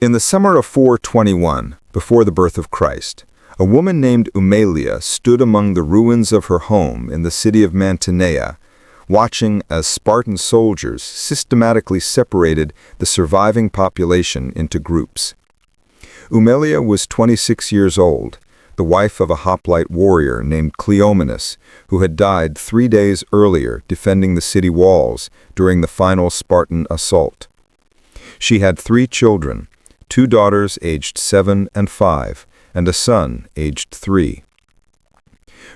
In the summer of 421, before the birth of Christ, a woman named Umelia stood among the ruins of her home in the city of Mantinea, watching as Spartan soldiers systematically separated the surviving population into groups. Umelia was 26 years old, the wife of a hoplite warrior named Cleomenes, who had died 3 days earlier defending the city walls during the final Spartan assault. She had 3 children, 2 daughters aged 7 and 5, and a son aged 3.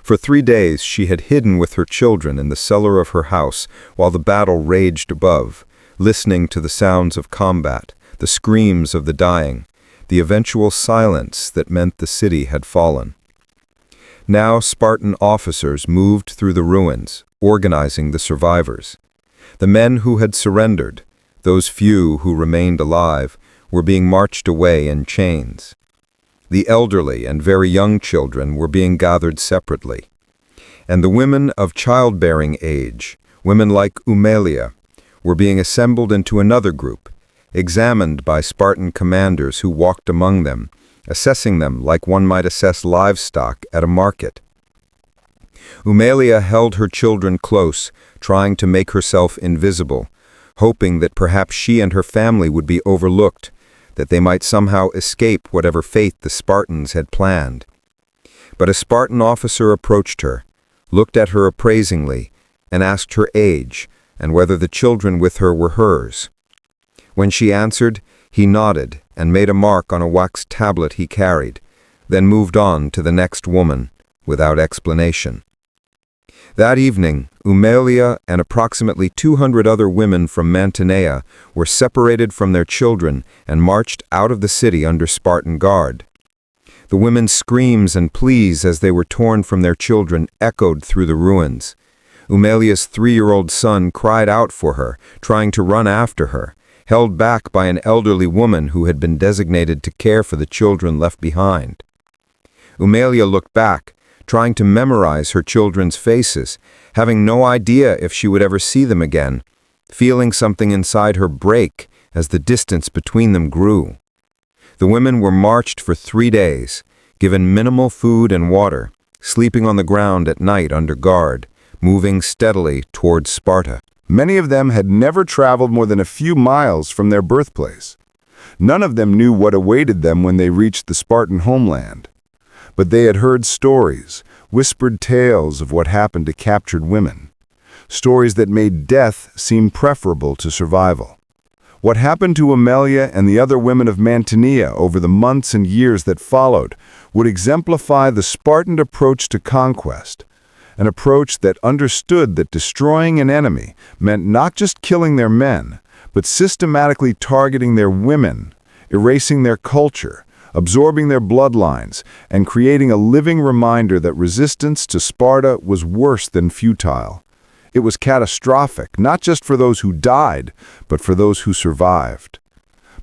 For 3 days she had hidden with her children in the cellar of her house while the battle raged above, listening to the sounds of combat, the screams of the dying, the eventual silence that meant the city had fallen. Now Spartan officers moved through the ruins, organizing the survivors. The men who had surrendered, those few who remained alive, were being marched away in chains. The elderly and very young children were being gathered separately. And the women of childbearing age, women like Umelia, were being assembled into another group, examined by Spartan commanders who walked among them, assessing them like one might assess livestock at a market. Umelia held her children close, trying to make herself invisible, hoping that perhaps she and her family would be overlooked, that they might somehow escape whatever fate the Spartans had planned. But a Spartan officer approached her, looked at her appraisingly, and asked her age and whether the children with her were hers. When she answered, he nodded and made a mark on a wax tablet he carried, then moved on to the next woman, without explanation. That evening, Umelia and approximately 200 other women from Mantinea were separated from their children and marched out of the city under Spartan guard. The women's screams and pleas as they were torn from their children echoed through the ruins. Umelia's 3-year-old son cried out for her, trying to run after her, held back by an elderly woman who had been designated to care for the children left behind. Umelia looked back, trying to memorize her children's faces, having no idea if she would ever see them again, feeling something inside her break as the distance between them grew. The women were marched for 3 days, given minimal food and water, sleeping on the ground at night under guard, moving steadily towards Sparta. Many of them had never traveled more than a few miles from their birthplace. None of them knew what awaited them when they reached the Spartan homeland. But they had heard stories, whispered tales of what happened to captured women. Stories that made death seem preferable to survival. What happened to Umelia and the other women of Mantinea over the months and years that followed would exemplify the Spartan approach to conquest, an approach that understood that destroying an enemy meant not just killing their men, but systematically targeting their women, erasing their culture, absorbing their bloodlines, and creating a living reminder that resistance to Sparta was worse than futile. It was catastrophic, not just for those who died, but for those who survived.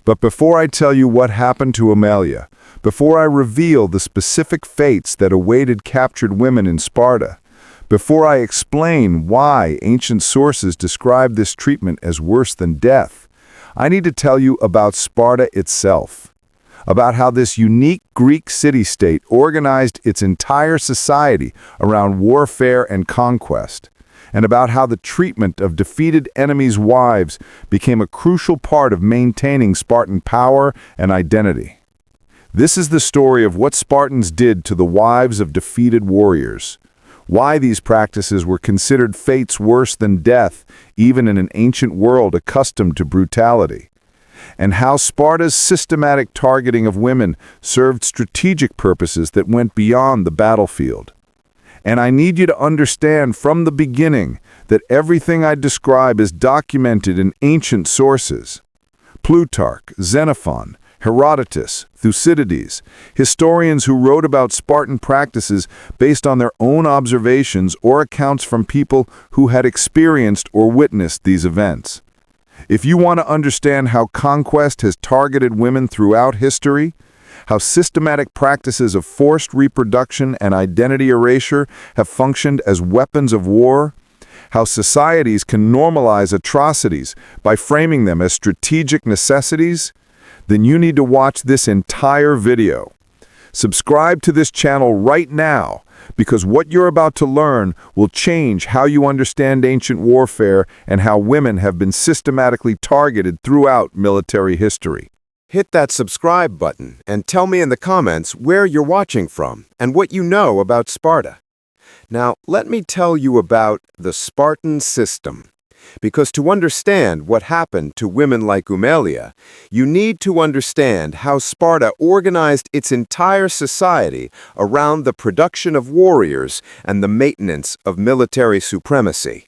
But before I tell you what happened to Umelia, before I reveal the specific fates that awaited captured women in Sparta, before I explain why ancient sources describe this treatment as worse than death, I need to tell you about Sparta itself, about how this unique Greek city-state organized its entire society around warfare and conquest, and about how the treatment of defeated enemies' wives became a crucial part of maintaining Spartan power and identity. This is the story of what Spartans did to the wives of defeated warriors, why these practices were considered fates worse than death, even in an ancient world accustomed to brutality, and how Sparta's systematic targeting of women served strategic purposes that went beyond the battlefield. And I need you to understand from the beginning that everything I describe is documented in ancient sources. Plutarch, Xenophon, Herodotus, Thucydides, historians who wrote about Spartan practices based on their own observations or accounts from people who had experienced or witnessed these events. If you want to understand how conquest has targeted women throughout history, how systematic practices of forced reproduction and identity erasure have functioned as weapons of war, how societies can normalize atrocities by framing them as strategic necessities, then you need to watch this entire video. Subscribe to this channel right now, because what you're about to learn will change how you understand ancient warfare and how women have been systematically targeted throughout military history. Hit that subscribe button and tell me in the comments where you're watching from and what you know about Sparta. Now, let me tell you about the Spartan system. Because to understand what happened to women like Umelia, you need to understand how Sparta organized its entire society around the production of warriors and the maintenance of military supremacy.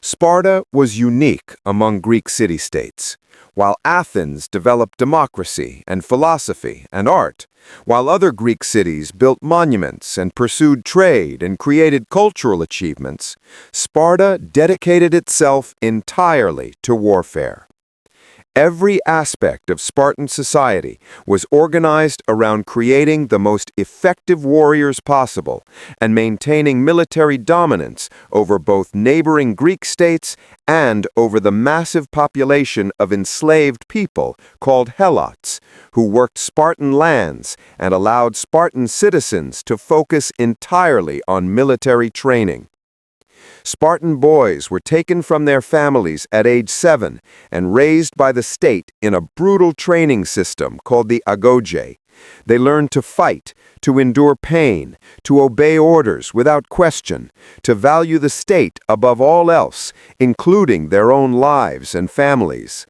Sparta was unique among Greek city-states. While Athens developed democracy and philosophy and art, while other Greek cities built monuments and pursued trade and created cultural achievements, Sparta dedicated itself entirely to warfare. Every aspect of Spartan society was organized around creating the most effective warriors possible and maintaining military dominance over both neighboring Greek states and over the massive population of enslaved people called Helots, who worked Spartan lands and allowed Spartan citizens to focus entirely on military training. Spartan boys were taken from their families at age 7 and raised by the state in a brutal training system called the agoge. They learned to fight, to endure pain, to obey orders without question, to value the state above all else, including their own lives and families.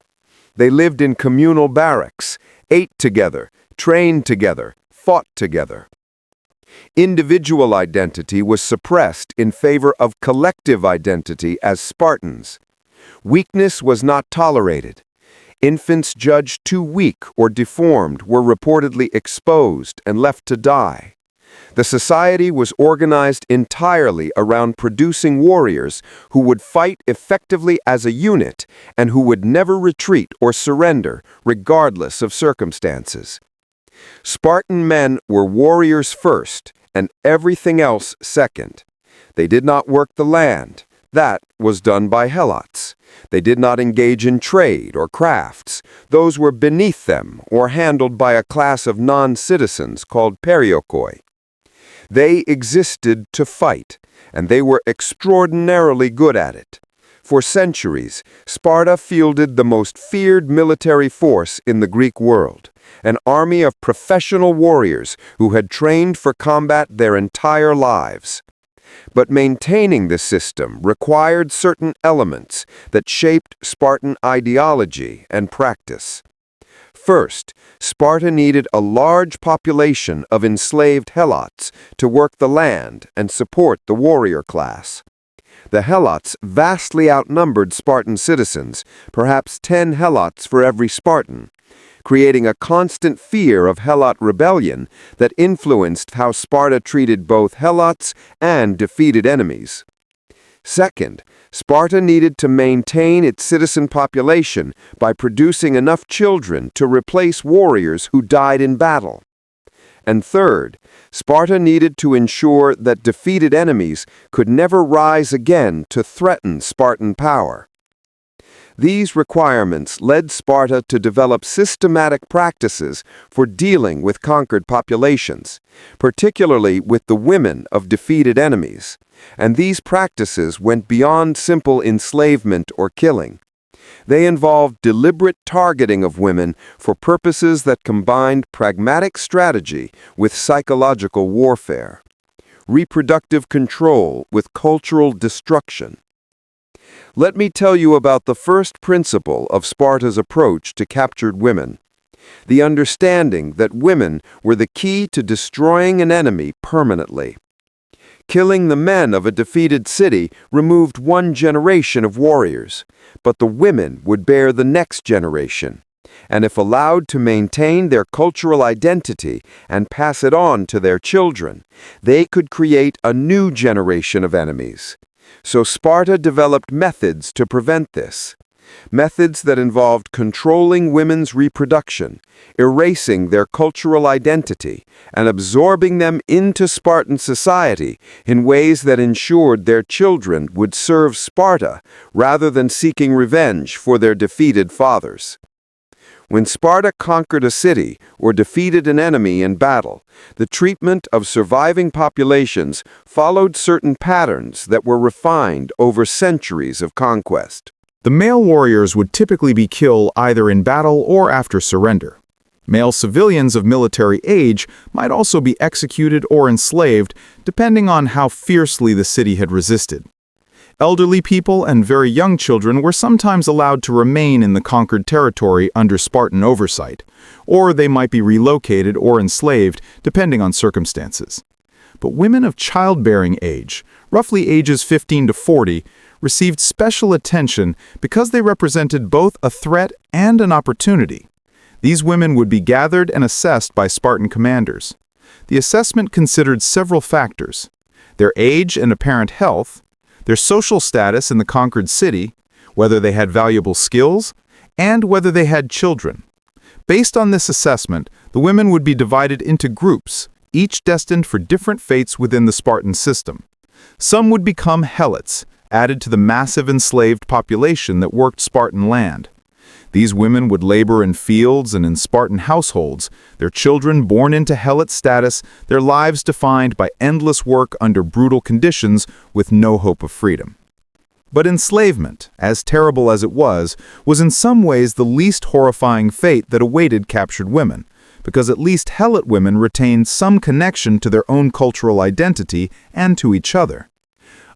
They lived in communal barracks, ate together, trained together, fought together. Individual identity was suppressed in favor of collective identity as Spartans. Weakness was not tolerated. Infants judged too weak or deformed were reportedly exposed and left to die. The society was organized entirely around producing warriors who would fight effectively as a unit and who would never retreat or surrender, regardless of circumstances. Spartan men were warriors first, and everything else second. They did not work the land. That was done by Helots. They did not engage in trade or crafts. Those were beneath them or handled by a class of non-citizens called periokoi. They existed to fight, and they were extraordinarily good at it. For centuries, Sparta fielded the most feared military force in the Greek world, an army of professional warriors who had trained for combat their entire lives. But maintaining the system required certain elements that shaped Spartan ideology and practice. First, Sparta needed a large population of enslaved Helots to work the land and support the warrior class. The Helots vastly outnumbered Spartan citizens, perhaps 10 Helots for every Spartan, creating a constant fear of Helot rebellion that influenced how Sparta treated both Helots and defeated enemies. Second, Sparta needed to maintain its citizen population by producing enough children to replace warriors who died in battle. And third, Sparta needed to ensure that defeated enemies could never rise again to threaten Spartan power. These requirements led Sparta to develop systematic practices for dealing with conquered populations, particularly with the women of defeated enemies, and these practices went beyond simple enslavement or killing. They involved deliberate targeting of women for purposes that combined pragmatic strategy with psychological warfare, reproductive control with cultural destruction. Let me tell you about the first principle of Sparta's approach to captured women: the understanding that women were the key to destroying an enemy permanently. Killing the men of a defeated city removed one generation of warriors, but the women would bear the next generation, and if allowed to maintain their cultural identity and pass it on to their children, they could create a new generation of enemies. So Sparta developed methods to prevent this. Methods that involved controlling women's reproduction, erasing their cultural identity, and absorbing them into Spartan society in ways that ensured their children would serve Sparta rather than seeking revenge for their defeated fathers. When Sparta conquered a city or defeated an enemy in battle, the treatment of surviving populations followed certain patterns that were refined over centuries of conquest. The male warriors would typically be killed either in battle or after surrender. Male civilians of military age might also be executed or enslaved, depending on how fiercely the city had resisted. Elderly people and very young children were sometimes allowed to remain in the conquered territory under Spartan oversight, or they might be relocated or enslaved, depending on circumstances. But women of childbearing age, roughly ages 15 to 40, received special attention because they represented both a threat and an opportunity. These women would be gathered and assessed by Spartan commanders. The assessment considered several factors: their age and apparent health, their social status in the conquered city, whether they had valuable skills, and whether they had children. Based on this assessment, the women would be divided into groups, each destined for different fates within the Spartan system. Some would become Helots, added to the massive enslaved population that worked Spartan land. These women would labor in fields and in Spartan households, their children born into Helot status, their lives defined by endless work under brutal conditions with no hope of freedom. But enslavement, as terrible as it was in some ways the least horrifying fate that awaited captured women, because at least Helot women retained some connection to their own cultural identity and to each other.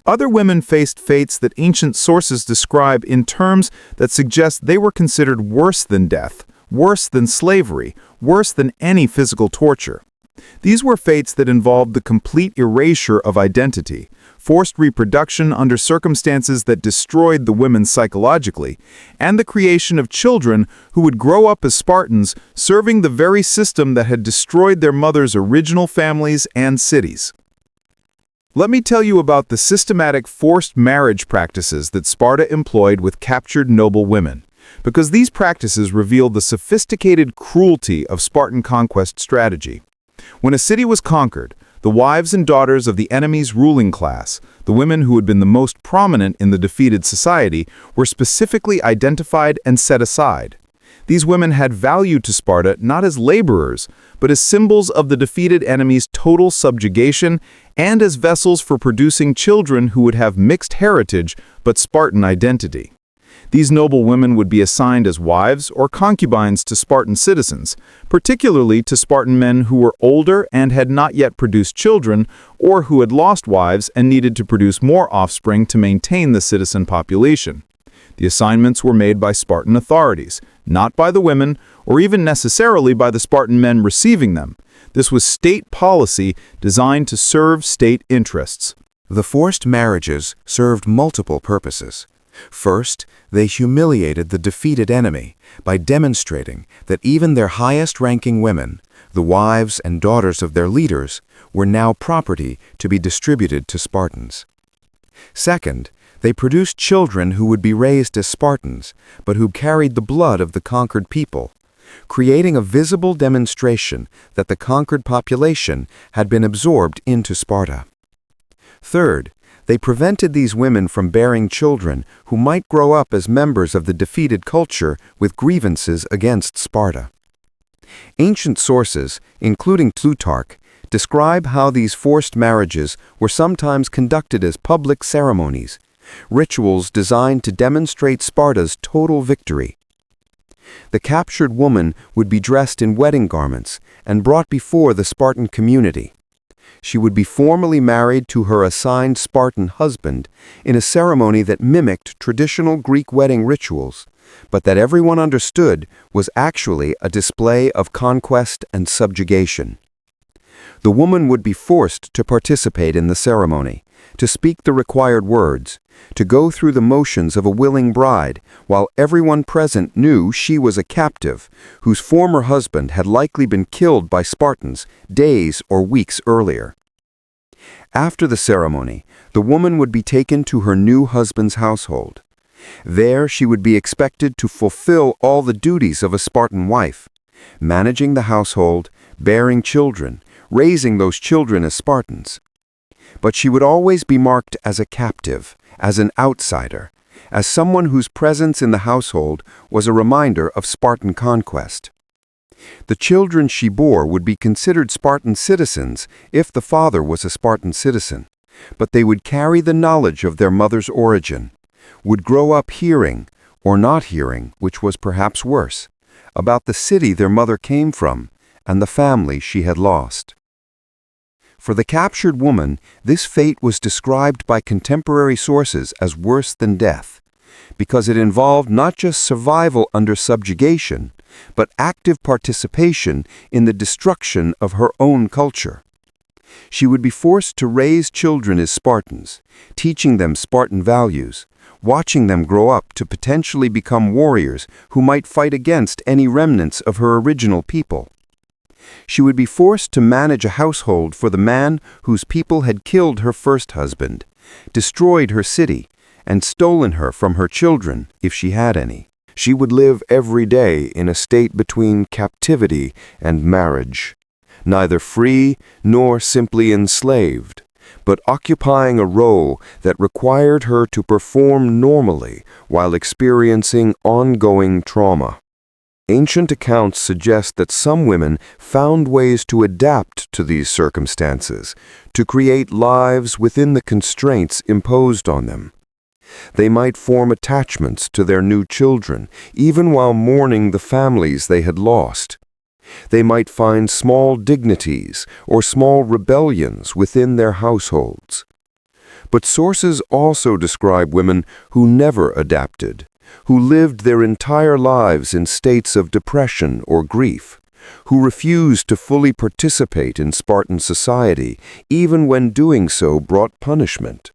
Other women faced fates that ancient sources describe in terms that suggest they were considered worse than death, worse than slavery, worse than any physical torture. These were fates that involved the complete erasure of identity, forced reproduction under circumstances that destroyed the women psychologically, and the creation of children who would grow up as Spartans, serving the very system that had destroyed their mothers' original families and cities. Let me tell you about the systematic forced marriage practices that Sparta employed with captured noble women, because these practices reveal the sophisticated cruelty of Spartan conquest strategy. When a city was conquered, the wives and daughters of the enemy's ruling class, the women who had been the most prominent in the defeated society, were specifically identified and set aside. These women had value to Sparta not as laborers, but as symbols of the defeated enemy's total subjugation and as vessels for producing children who would have mixed heritage but Spartan identity. These noble women would be assigned as wives or concubines to Spartan citizens, particularly to Spartan men who were older and had not yet produced children, or who had lost wives and needed to produce more offspring to maintain the citizen population. The assignments were made by Spartan authorities, not by the women, or even necessarily by the Spartan men receiving them. This was state policy designed to serve state interests. The forced marriages served multiple purposes. First, they humiliated the defeated enemy by demonstrating that even their highest-ranking women, the wives and daughters of their leaders, were now property to be distributed to Spartans. Second, they produced children who would be raised as Spartans, but who carried the blood of the conquered people, creating a visible demonstration that the conquered population had been absorbed into Sparta. Third, they prevented these women from bearing children who might grow up as members of the defeated culture with grievances against Sparta. Ancient sources, including Plutarch, describe how these forced marriages were sometimes conducted as public ceremonies, rituals designed to demonstrate Sparta's total victory. The captured woman would be dressed in wedding garments and brought before the Spartan community. She would be formally married to her assigned Spartan husband in a ceremony that mimicked traditional Greek wedding rituals, but that everyone understood was actually a display of conquest and subjugation. The woman would be forced to participate in the ceremony, to speak the required words, to go through the motions of a willing bride, while everyone present knew she was a captive, whose former husband had likely been killed by Spartans days or weeks earlier. After the ceremony, the woman would be taken to her new husband's household. There she would be expected to fulfill all the duties of a Spartan wife, managing the household, bearing children, raising those children as Spartans. But she would always be marked as a captive, as an outsider, as someone whose presence in the household was a reminder of Spartan conquest. The children she bore would be considered Spartan citizens if the father was a Spartan citizen, but they would carry the knowledge of their mother's origin, would grow up hearing, or not hearing, which was perhaps worse, about the city their mother came from and the family she had lost. For the captured woman, this fate was described by contemporary sources as worse than death, because it involved not just survival under subjugation, but active participation in the destruction of her own culture. She would be forced to raise children as Spartans, teaching them Spartan values, watching them grow up to potentially become warriors who might fight against any remnants of her original people. She would be forced to manage a household for the man whose people had killed her first husband, destroyed her city, and stolen her from her children, if she had any. She would live every day in a state between captivity and marriage, neither free nor simply enslaved, but occupying a role that required her to perform normally while experiencing ongoing trauma. Ancient accounts suggest that some women found ways to adapt to these circumstances, to create lives within the constraints imposed on them. They might form attachments to their new children, even while mourning the families they had lost. They might find small dignities or small rebellions within their households. But sources also describe women who never adapted, who lived their entire lives in states of depression or grief, who refused to fully participate in Spartan society, even when doing so brought punishment.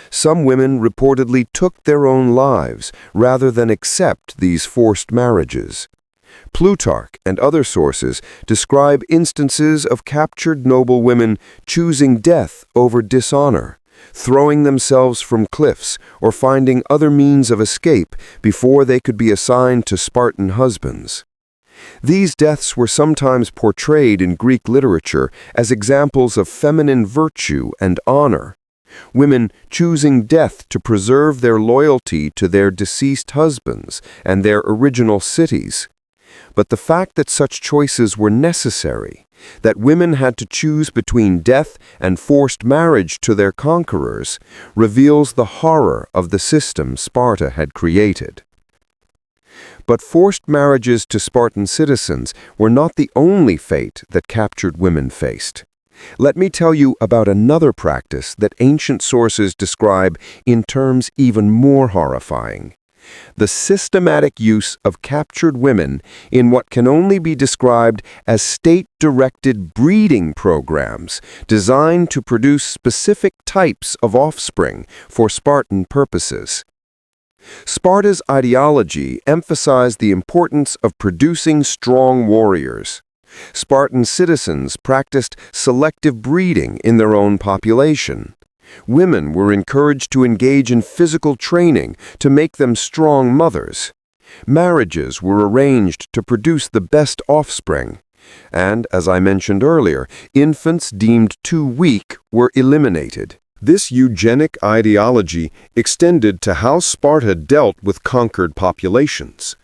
Some women reportedly took their own lives rather than accept these forced marriages. Plutarch and other sources describe instances of captured noble women choosing death over dishonor, throwing themselves from cliffs or finding other means of escape before they could be assigned to Spartan husbands. These deaths were sometimes portrayed in Greek literature as examples of feminine virtue and honor, women choosing death to preserve their loyalty to their deceased husbands and their original cities. But the fact that such choices were necessary, that women had to choose between death and forced marriage to their conquerors, reveals the horror of the system Sparta had created. But forced marriages to Spartan citizens were not the only fate that captured women faced. Let me tell you about another practice that ancient sources describe in terms even more horrifying: the systematic use of captured women in what can only be described as state-directed breeding programs designed to produce specific types of offspring for Spartan purposes. Sparta's ideology emphasized the importance of producing strong warriors. Spartan citizens practiced selective breeding in their own population. Women were encouraged to engage in physical training to make them strong mothers. Marriages were arranged to produce the best offspring. And, as I mentioned earlier, infants deemed too weak were eliminated. This eugenic ideology extended to how Sparta dealt with conquered populations.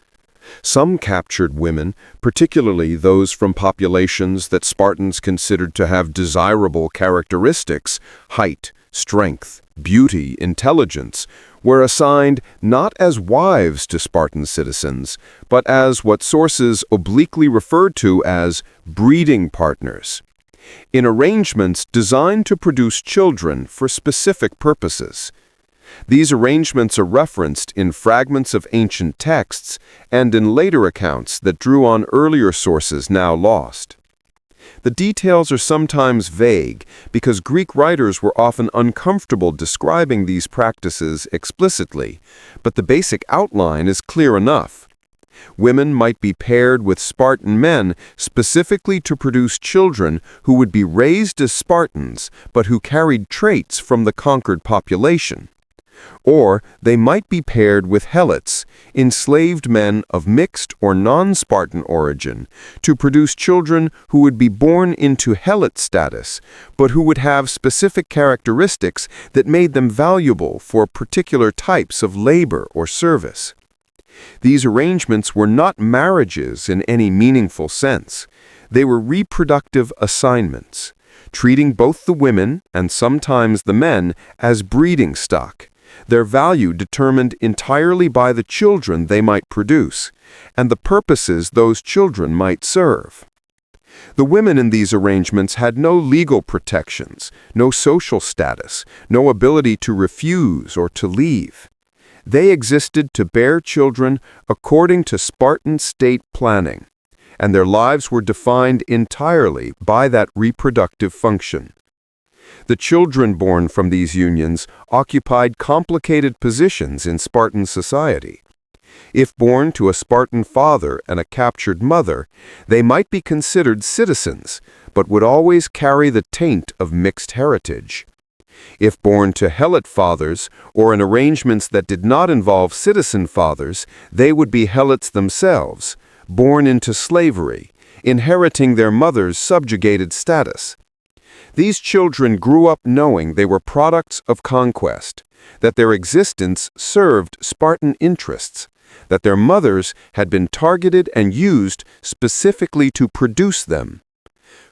Some captured women, particularly those from populations that Spartans considered to have desirable characteristics, height, strength, beauty, intelligence, were assigned not as wives to Spartan citizens, but as what sources obliquely referred to as breeding partners, in arrangements designed to produce children for specific purposes. These arrangements are referenced in fragments of ancient texts and in later accounts that drew on earlier sources now lost. The details are sometimes vague because Greek writers were often uncomfortable describing these practices explicitly, but the basic outline is clear enough. Women might be paired with Spartan men specifically to produce children who would be raised as Spartans but who carried traits from the conquered population. Or they might be paired with helots, enslaved men of mixed or non-Spartan origin, to produce children who would be born into helot status, but who would have specific characteristics that made them valuable for particular types of labor or service. These arrangements were not marriages in any meaningful sense. They were reproductive assignments, treating both the women and sometimes the men as breeding stock, their value determined entirely by the children they might produce, and the purposes those children might serve. The women in these arrangements had no legal protections, no social status, no ability to refuse or to leave. They existed to bear children according to Spartan state planning, and their lives were defined entirely by that reproductive function. The children born from these unions occupied complicated positions in Spartan society. If born to a Spartan father and a captured mother, they might be considered citizens, but would always carry the taint of mixed heritage. If born to helot fathers, or in arrangements that did not involve citizen fathers, they would be helots themselves, born into slavery, inheriting their mother's subjugated status. These children grew up knowing they were products of conquest, that their existence served Spartan interests, that their mothers had been targeted and used specifically to produce them.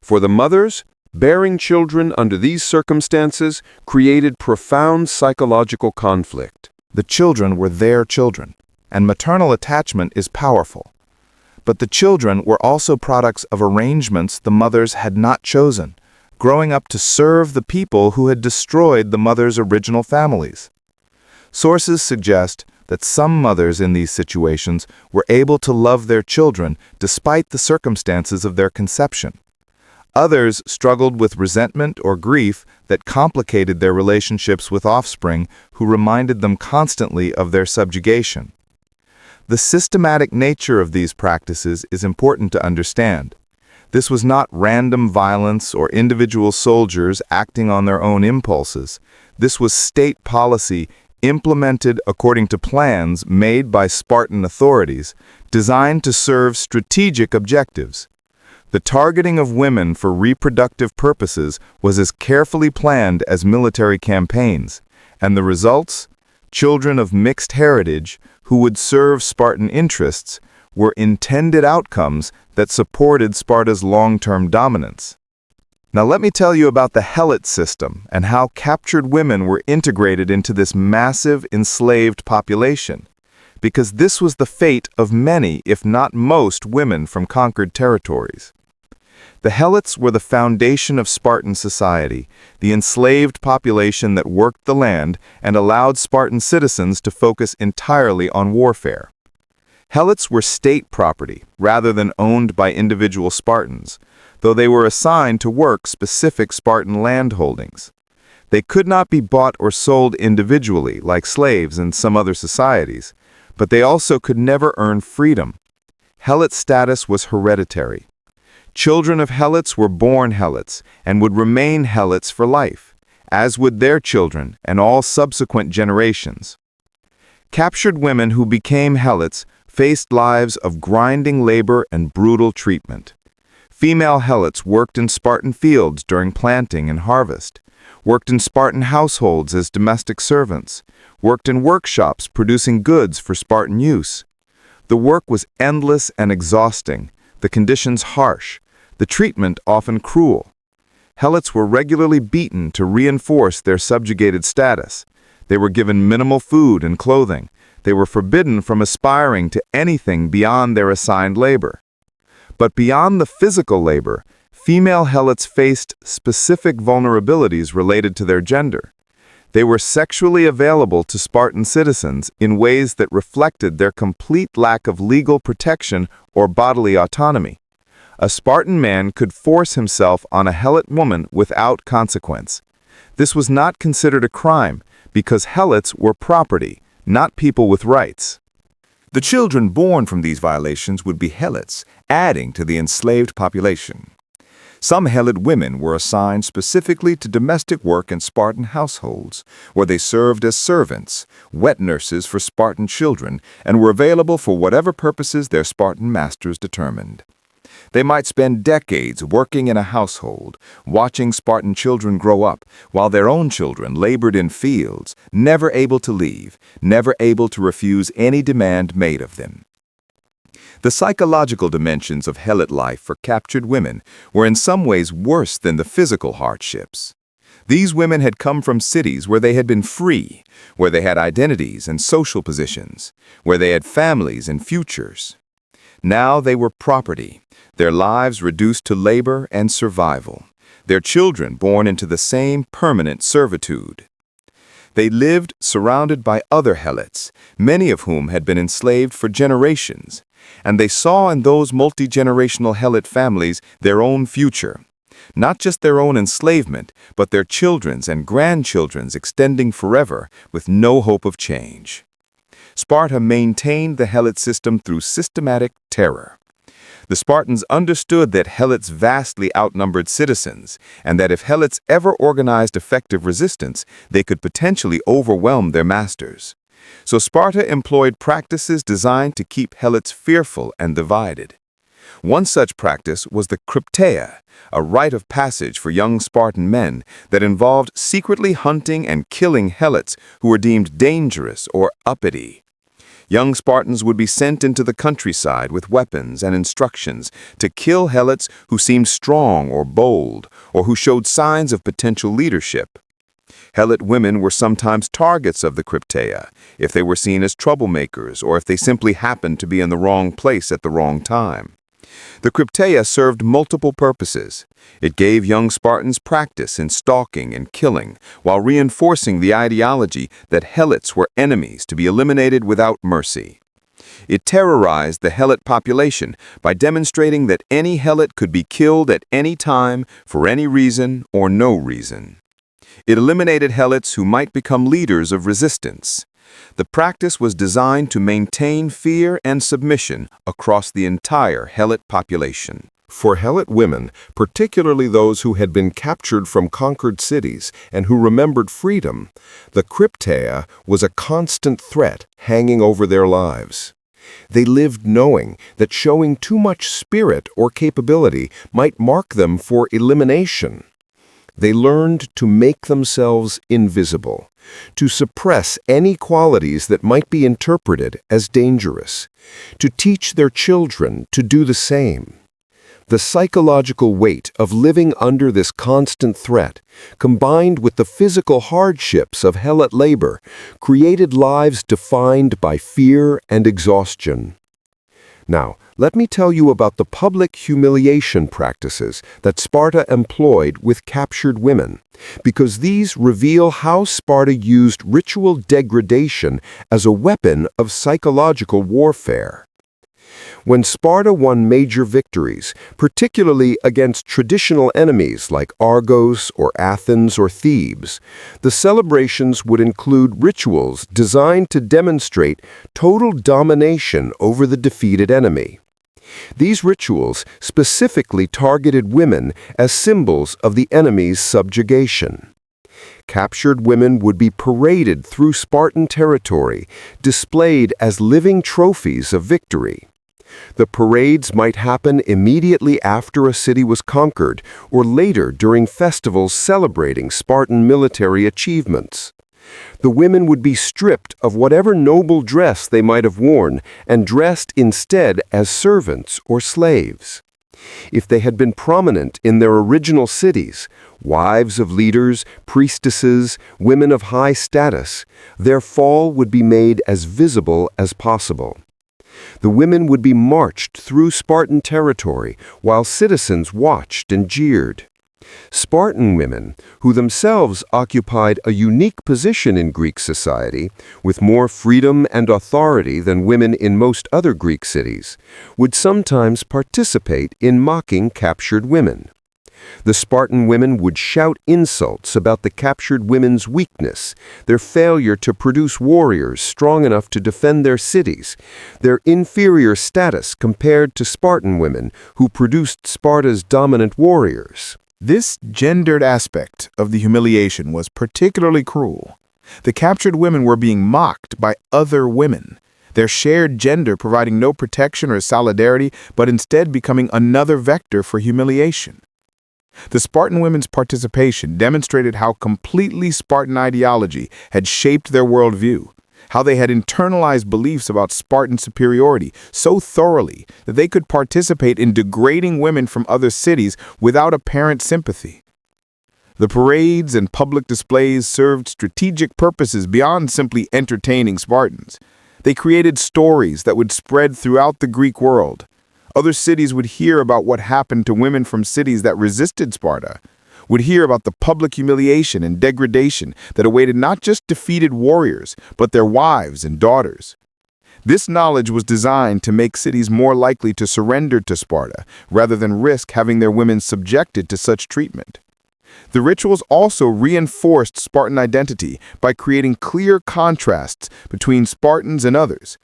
For the mothers, bearing children under these circumstances created profound psychological conflict. The children were their children, and maternal attachment is powerful. But the children were also products of arrangements the mothers had not chosen, growing up to serve the people who had destroyed the mother's original families. Sources suggest that some mothers in these situations were able to love their children despite the circumstances of their conception. Others struggled with resentment or grief that complicated their relationships with offspring who reminded them constantly of their subjugation. The systematic nature of these practices is important to understand. This was not random violence or individual soldiers acting on their own impulses. This was state policy implemented according to plans made by Spartan authorities, designed to serve strategic objectives. The targeting of women for reproductive purposes was as carefully planned as military campaigns, and the results, children of mixed heritage who would serve Spartan interests, were intended outcomes that supported Sparta's long-term dominance. Now let me tell you about the Helot system and how captured women were integrated into this massive enslaved population, because this was the fate of many, if not most, women from conquered territories. The Helots were the foundation of Spartan society, the enslaved population that worked the land and allowed Spartan citizens to focus entirely on warfare. Helots were state property, rather than owned by individual Spartans, though they were assigned to work specific Spartan land holdings. They could not be bought or sold individually, like slaves in some other societies, but they also could never earn freedom. Helot status was hereditary. Children of Helots were born Helots and would remain Helots for life, as would their children and all subsequent generations. Captured women who became Helots faced lives of grinding labor and brutal treatment. Female Helots worked in Spartan fields during planting and harvest, worked in Spartan households as domestic servants, worked in workshops producing goods for Spartan use. The work was endless and exhausting, the conditions harsh, the treatment often cruel. Helots were regularly beaten to reinforce their subjugated status. They were given minimal food and clothing. They were forbidden from aspiring to anything beyond their assigned labor. But beyond the physical labor, female Helots faced specific vulnerabilities related to their gender. They were sexually available to Spartan citizens in ways that reflected their complete lack of legal protection or bodily autonomy. A Spartan man could force himself on a Helot woman without consequence. This was not considered a crime because Helots were property, not people with rights. The children born from these violations would be Helots, adding to the enslaved population. Some Helot women were assigned specifically to domestic work in Spartan households, where they served as servants, wet nurses for Spartan children, and were available for whatever purposes their Spartan masters determined. They might spend decades working in a household, watching Spartan children grow up, while their own children labored in fields, never able to leave, never able to refuse any demand made of them. The psychological dimensions of Helot life for captured women were in some ways worse than the physical hardships. These women had come from cities where they had been free, where they had identities and social positions, where they had families and futures. Now they were property, their lives reduced to labor and survival, their children born into the same permanent servitude. They lived surrounded by other Helots, many of whom had been enslaved for generations, and they saw in those multi-generational Helot families their own future. Not just their own enslavement, but their children's and grandchildren's extending forever with no hope of change. Sparta maintained the Helot system through systematic terror. The Spartans understood that Helots vastly outnumbered citizens, and that if Helots ever organized effective resistance, they could potentially overwhelm their masters. So Sparta employed practices designed to keep Helots fearful and divided. One such practice was the crypteia, a rite of passage for young Spartan men that involved secretly hunting and killing Helots who were deemed dangerous or uppity. Young Spartans would be sent into the countryside with weapons and instructions to kill Helots who seemed strong or bold, or who showed signs of potential leadership. Helot women were sometimes targets of the crypteia, if they were seen as troublemakers or if they simply happened to be in the wrong place at the wrong time. The crypteia served multiple purposes. It gave young Spartans practice in stalking and killing, while reinforcing the ideology that Helots were enemies to be eliminated without mercy. It terrorized the Helot population by demonstrating that any Helot could be killed at any time, for any reason or no reason. It eliminated Helots who might become leaders of resistance. The practice was designed to maintain fear and submission across the entire Helot population. For Helot women, particularly those who had been captured from conquered cities and who remembered freedom, the crypteia was a constant threat hanging over their lives. They lived knowing that showing too much spirit or capability might mark them for elimination. They learned to make themselves invisible, to suppress any qualities that might be interpreted as dangerous, to teach their children to do the same. The psychological weight of living under this constant threat, combined with the physical hardships of Helot labor, created lives defined by fear and exhaustion. Now, let me tell you about the public humiliation practices that Sparta employed with captured women, because these reveal how Sparta used ritual degradation as a weapon of psychological warfare. When Sparta won major victories, particularly against traditional enemies like Argos or Athens or Thebes, the celebrations would include rituals designed to demonstrate total domination over the defeated enemy. These rituals specifically targeted women as symbols of the enemy's subjugation. Captured women would be paraded through Spartan territory, displayed as living trophies of victory. The parades might happen immediately after a city was conquered or later during festivals celebrating Spartan military achievements. The women would be stripped of whatever noble dress they might have worn and dressed instead as servants or slaves. If they had been prominent in their original cities, wives of leaders, priestesses, women of high status, their fall would be made as visible as possible. The women would be marched through Spartan territory while citizens watched and jeered. Spartan women, who themselves occupied a unique position in Greek society, with more freedom and authority than women in most other Greek cities, would sometimes participate in mocking captured women. The Spartan women would shout insults about the captured women's weakness, their failure to produce warriors strong enough to defend their cities, their inferior status compared to Spartan women who produced Sparta's dominant warriors. This gendered aspect of the humiliation was particularly cruel. The captured women were being mocked by other women, their shared gender providing no protection or solidarity, but instead becoming another vector for humiliation. The Spartan women's participation demonstrated how completely Spartan ideology had shaped their worldview, how they had internalized beliefs about Spartan superiority so thoroughly that they could participate in degrading women from other cities without apparent sympathy. The parades and public displays served strategic purposes beyond simply entertaining Spartans. They created stories that would spread throughout the Greek world. Other cities would hear about what happened to women from cities that resisted Sparta, would hear about the public humiliation and degradation that awaited not just defeated warriors, but their wives and daughters. This knowledge was designed to make cities more likely to surrender to Sparta, rather than risk having their women subjected to such treatment. The rituals also reinforced Spartan identity by creating clear contrasts between Spartans and others.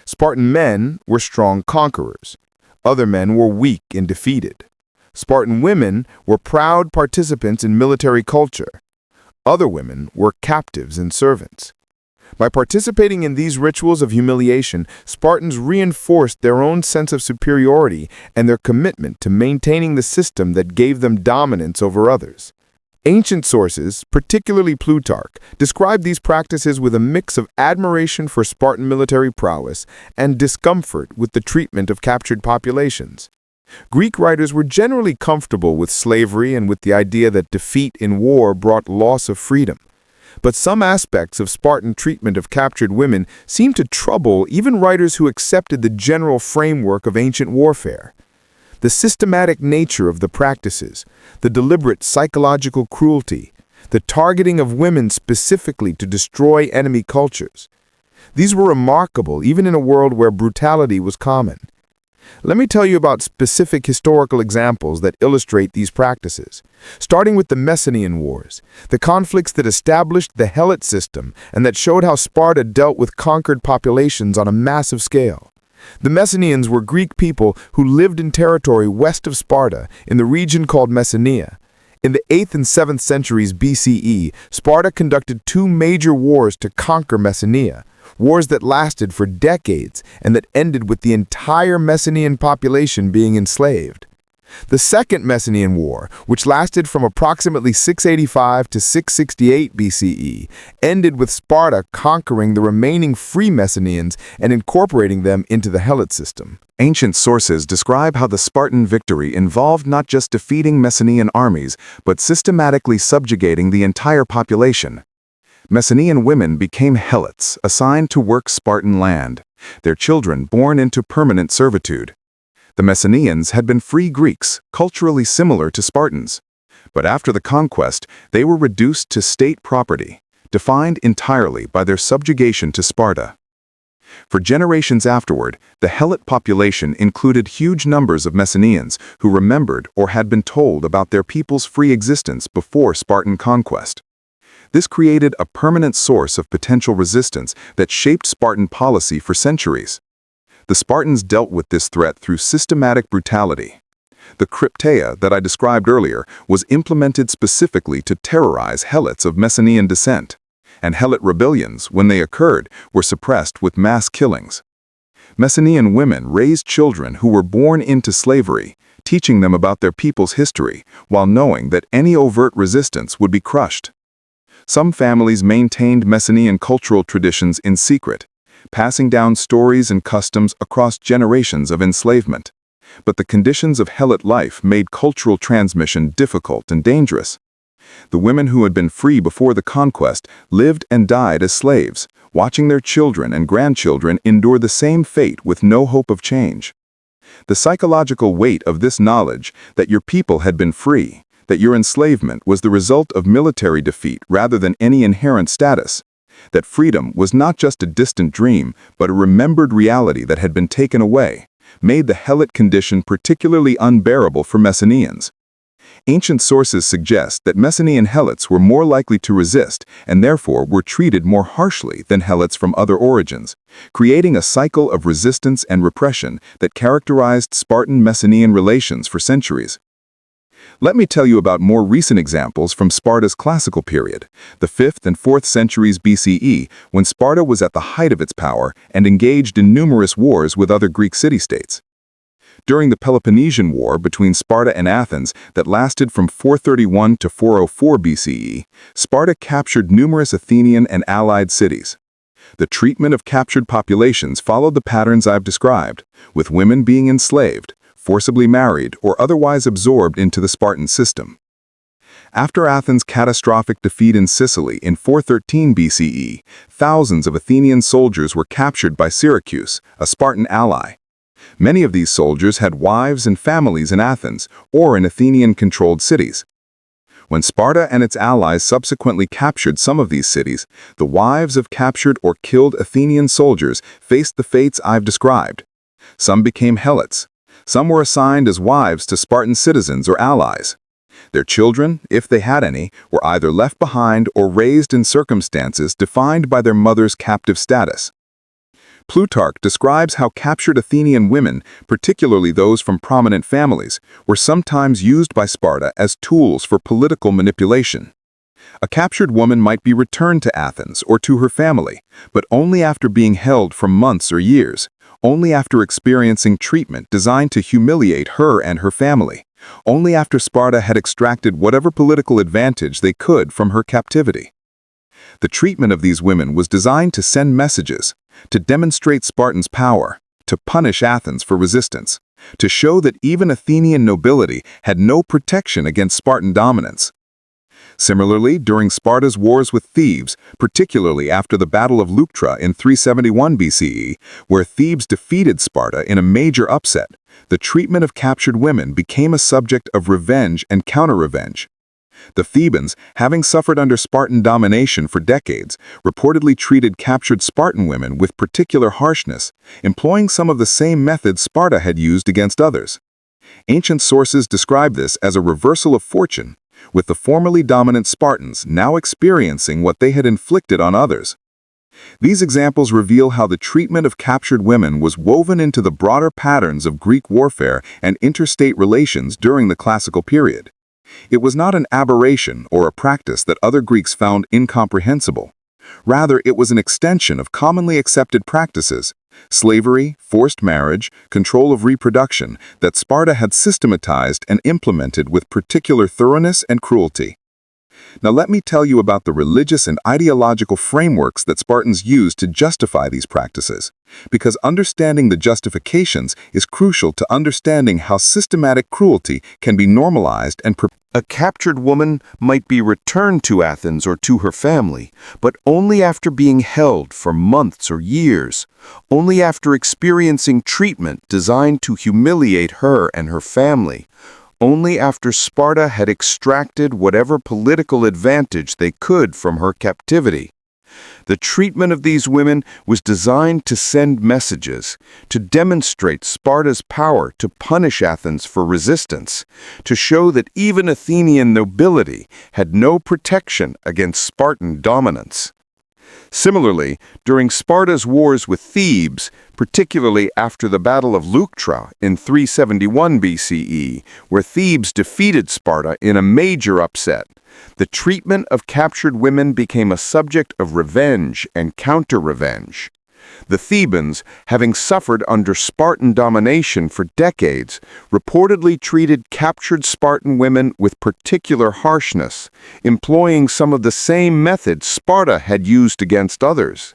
Spartan men were strong conquerors. Other men were weak and defeated. Spartan women were proud participants in military culture. Other women were captives and servants. By participating in these rituals of humiliation, Spartans reinforced their own sense of superiority and their commitment to maintaining the system that gave them dominance over others. Ancient sources, particularly Plutarch, describe these practices with a mix of admiration for Spartan military prowess and discomfort with the treatment of captured populations. Greek writers were generally comfortable with slavery and with the idea that defeat in war brought loss of freedom. But some aspects of Spartan treatment of captured women seemed to trouble even writers who accepted the general framework of ancient warfare. The systematic nature of the practices, the deliberate psychological cruelty, the targeting of women specifically to destroy enemy cultures. These were remarkable even in a world where brutality was common. Let me tell you about specific historical examples that illustrate these practices, starting with the Mantinean Wars, the conflicts that established the Helot system and that showed how Sparta dealt with conquered populations on a massive scale. The Mantineans were Greek people who lived in territory west of Sparta in the region called Mantinea. In the 8th and 7th centuries BCE, Sparta conducted two major wars to conquer Mantinea, wars that lasted for decades and that ended with the entire Mantinean population being enslaved. The Second Mantinean War, which lasted from approximately 685 to 668 BCE, ended with Sparta conquering the remaining free Mantineans and incorporating them into the Helot system. Ancient sources describe how the Spartan victory involved not just defeating Mantinean armies, but systematically subjugating the entire population. Mantinean women became Helots, assigned to work Spartan land, their children born into permanent servitude. The Mantineans had been free Greeks, culturally similar to Spartans. But after the conquest, they were reduced to state property, defined entirely by their subjugation to Sparta. For generations afterward, the Helot population included huge numbers of Mantineans who remembered or had been told about their people's free existence before Spartan conquest. This created a permanent source of potential resistance that shaped Spartan policy for centuries. The Spartans dealt with this threat through systematic brutality. The crypteia that I described earlier was implemented specifically to terrorize Helots of Mantinean descent, and Helot rebellions, when they occurred, were suppressed with mass killings. Mantinean women raised children who were born into slavery, teaching them about their people's history, while knowing that any overt resistance would be crushed. Some families maintained Mantinean cultural traditions in secret, passing down stories and customs across generations of enslavement. But the conditions of Helot life made cultural transmission difficult and dangerous. The women who had been free before the conquest lived and died as slaves, watching their children and grandchildren endure the same fate with no hope of change. The psychological weight of this knowledge that your people had been free, that your enslavement was the result of military defeat rather than any inherent status, that freedom was not just a distant dream, but a remembered reality that had been taken away, made the Helot condition particularly unbearable for Mantineans. Ancient sources suggest that Messenian Helots were more likely to resist and therefore were treated more harshly than Helots from other origins, creating a cycle of resistance and repression that characterized Spartan-Messenian relations for centuries. Let me tell you about more recent examples from Sparta's classical period, the 5th and 4th centuries BCE, when Sparta was at the height of its power and engaged in numerous wars with other Greek city-states. During the Peloponnesian War between Sparta and Athens that lasted from 431 to 404 BCE, Sparta captured numerous Athenian and allied cities. The treatment of captured populations followed the patterns I've described, with women being enslaved, forcibly married, or otherwise absorbed into the Spartan system. After Athens' catastrophic defeat in Sicily in 413 BCE, thousands of Athenian soldiers were captured by Syracuse, a Spartan ally. Many of these soldiers had wives and families in Athens or in Athenian-controlled cities. When Sparta and its allies subsequently captured some of these cities, the wives of captured or killed Athenian soldiers faced the fates I've described. Some became Helots. Some were assigned as wives to Spartan citizens or allies. Their children, if they had any, were either left behind or raised in circumstances defined by their mother's captive status. Plutarch describes how captured Athenian women, particularly those from prominent families, were sometimes used by Sparta as tools for political manipulation. A captured woman might be returned to Athens or to her family, but only after being held for months or years, only after experiencing treatment designed to humiliate her and her family, only after Sparta had extracted whatever political advantage they could from her captivity. The treatment of these women was designed to send messages, to demonstrate Spartans' power, to punish Athens for resistance, to show that even Athenian nobility had no protection against Spartan dominance. Similarly, during Sparta's wars with Thebes, particularly after the Battle of Leuctra in 371 BCE, where Thebes defeated Sparta in a major upset, the treatment of captured women became a subject of revenge and counter-revenge. The Thebans, having suffered under Spartan domination for decades, reportedly treated captured Spartan women with particular harshness, employing some of the same methods Sparta had used against others. Ancient sources describe this as a reversal of fortune, with the formerly dominant Spartans now experiencing what they had inflicted on others. These examples reveal how the treatment of captured women was woven into the broader patterns of Greek warfare and interstate relations during the classical period. It was not an aberration or a practice that other Greeks found incomprehensible. Rather, it was an extension of commonly accepted practices, slavery, forced marriage, control of reproduction, that Sparta had systematized and implemented with particular thoroughness and cruelty. Now let me tell you about the religious and ideological frameworks that Spartans used to justify these practices, because understanding the justifications is crucial to understanding how systematic cruelty can be normalized and A captured woman might be returned to Athens or to her family, but only after being held for months or years, only after experiencing treatment designed to humiliate her and her family, only after Sparta had extracted whatever political advantage they could from her captivity. The treatment of these women was designed to send messages, to demonstrate Sparta's power to punish Athens for resistance, to show that even Athenian nobility had no protection against Spartan dominance. Similarly, during Sparta's wars with Thebes, particularly after the Battle of Leuctra in 371 BCE, where Thebes defeated Sparta in a major upset, the treatment of captured women became a subject of revenge and counter-revenge. The Thebans, having suffered under Spartan domination for decades, reportedly treated captured Spartan women with particular harshness, employing some of the same methods Sparta had used against others.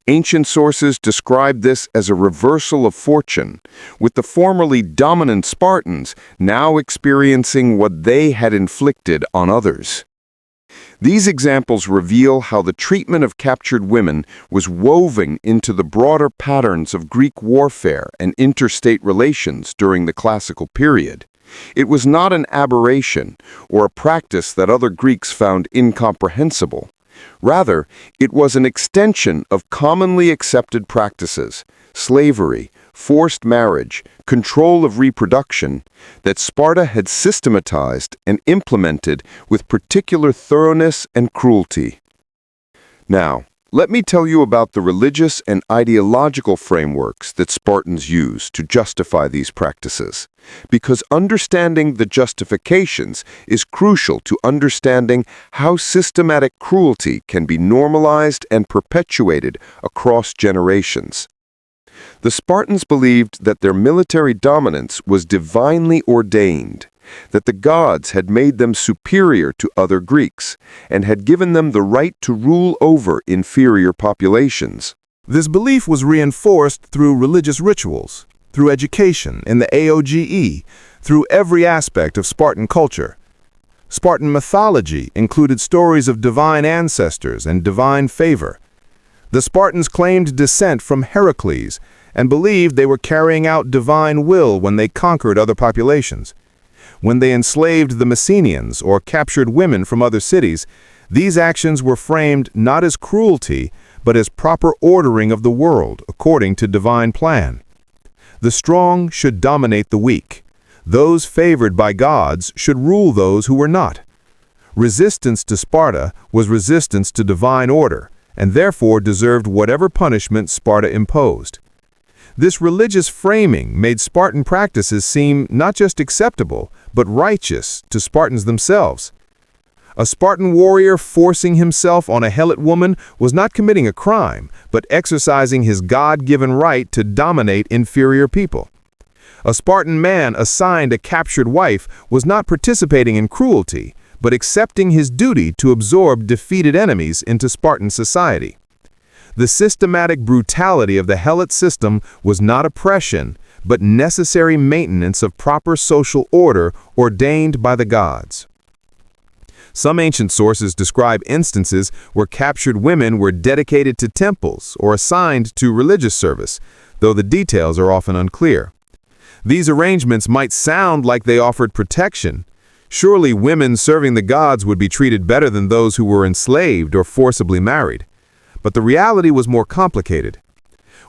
Ancient sources describe this as a reversal of fortune, with the formerly dominant Spartans now experiencing what they had inflicted on others. These examples reveal how the treatment of captured women was woven into the broader patterns of Greek warfare and interstate relations during the classical period. It was not an aberration or a practice that other Greeks found incomprehensible. Rather, it was an extension of commonly accepted practices, slavery, forced marriage, control of reproduction, that Sparta had systematized and implemented with particular thoroughness and cruelty. Now, let me tell you about the religious and ideological frameworks that Spartans used to justify these practices, because understanding the justifications is crucial to understanding how systematic cruelty can be normalized and perpetuated across generations. The Spartans believed that their military dominance was divinely ordained, that the gods had made them superior to other Greeks, and had given them the right to rule over inferior populations. This belief was reinforced through religious rituals, through education in the AOGE, through every aspect of Spartan culture. Spartan mythology included stories of divine ancestors and divine favor. The Spartans claimed descent from Heracles and believed they were carrying out divine will when they conquered other populations. When they enslaved the Messenians or captured women from other cities, these actions were framed not as cruelty, but as proper ordering of the world according to divine plan. The strong should dominate the weak. Those favored by gods should rule those who were not. Resistance to Sparta was resistance to divine order, and therefore deserved whatever punishment Sparta imposed. This religious framing made Spartan practices seem not just acceptable, but righteous to Spartans themselves. A Spartan warrior forcing himself on a Helot woman was not committing a crime, but exercising his God-given right to dominate inferior people. A Spartan man assigned a captured wife was not participating in cruelty, but accepting his duty to absorb defeated enemies into Spartan society. The systematic brutality of the Helot system was not oppression, but necessary maintenance of proper social order ordained by the gods. Some ancient sources describe instances where captured women were dedicated to temples or assigned to religious service, though the details are often unclear. These arrangements might sound like they offered protection. Surely women serving the gods would be treated better than those who were enslaved or forcibly married. But the reality was more complicated.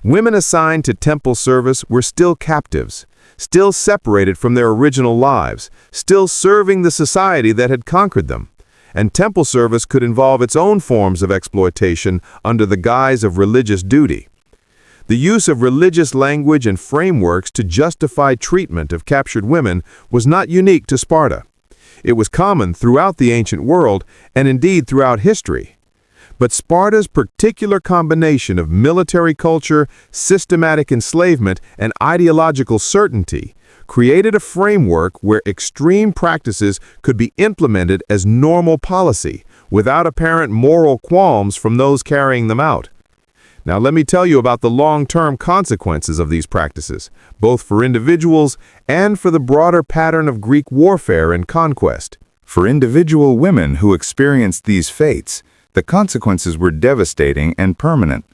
Women assigned to temple service were still captives, still separated from their original lives, still serving the society that had conquered them. And temple service could involve its own forms of exploitation under the guise of religious duty. The use of religious language and frameworks to justify treatment of captured women was not unique to Sparta. It was common throughout the ancient world and indeed throughout history. But Sparta's particular combination of military culture, systematic enslavement, and ideological certainty created a framework where extreme practices could be implemented as normal policy without apparent moral qualms from those carrying them out. Now let me tell you about the long-term consequences of these practices, both for individuals and for the broader pattern of Greek warfare and conquest. For individual women who experienced these fates, the consequences were devastating and permanent.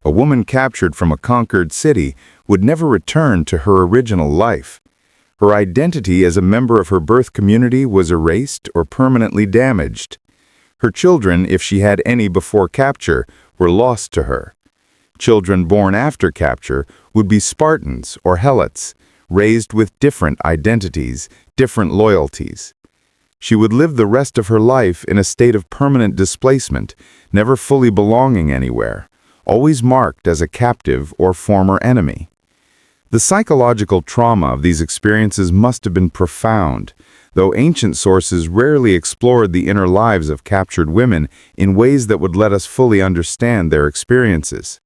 A woman captured from a conquered city would never return to her original life. Her identity as a member of her birth community was erased or permanently damaged. Her children, if she had any before capture, were lost to her. Children born after capture would be Spartans or Helots, raised with different identities, different loyalties. She would live the rest of her life in a state of permanent displacement, never fully belonging anywhere, always marked as a captive or former enemy. The psychological trauma of these experiences must have been profound, though ancient sources rarely explored the inner lives of captured women in ways that would let us fully understand their experiences.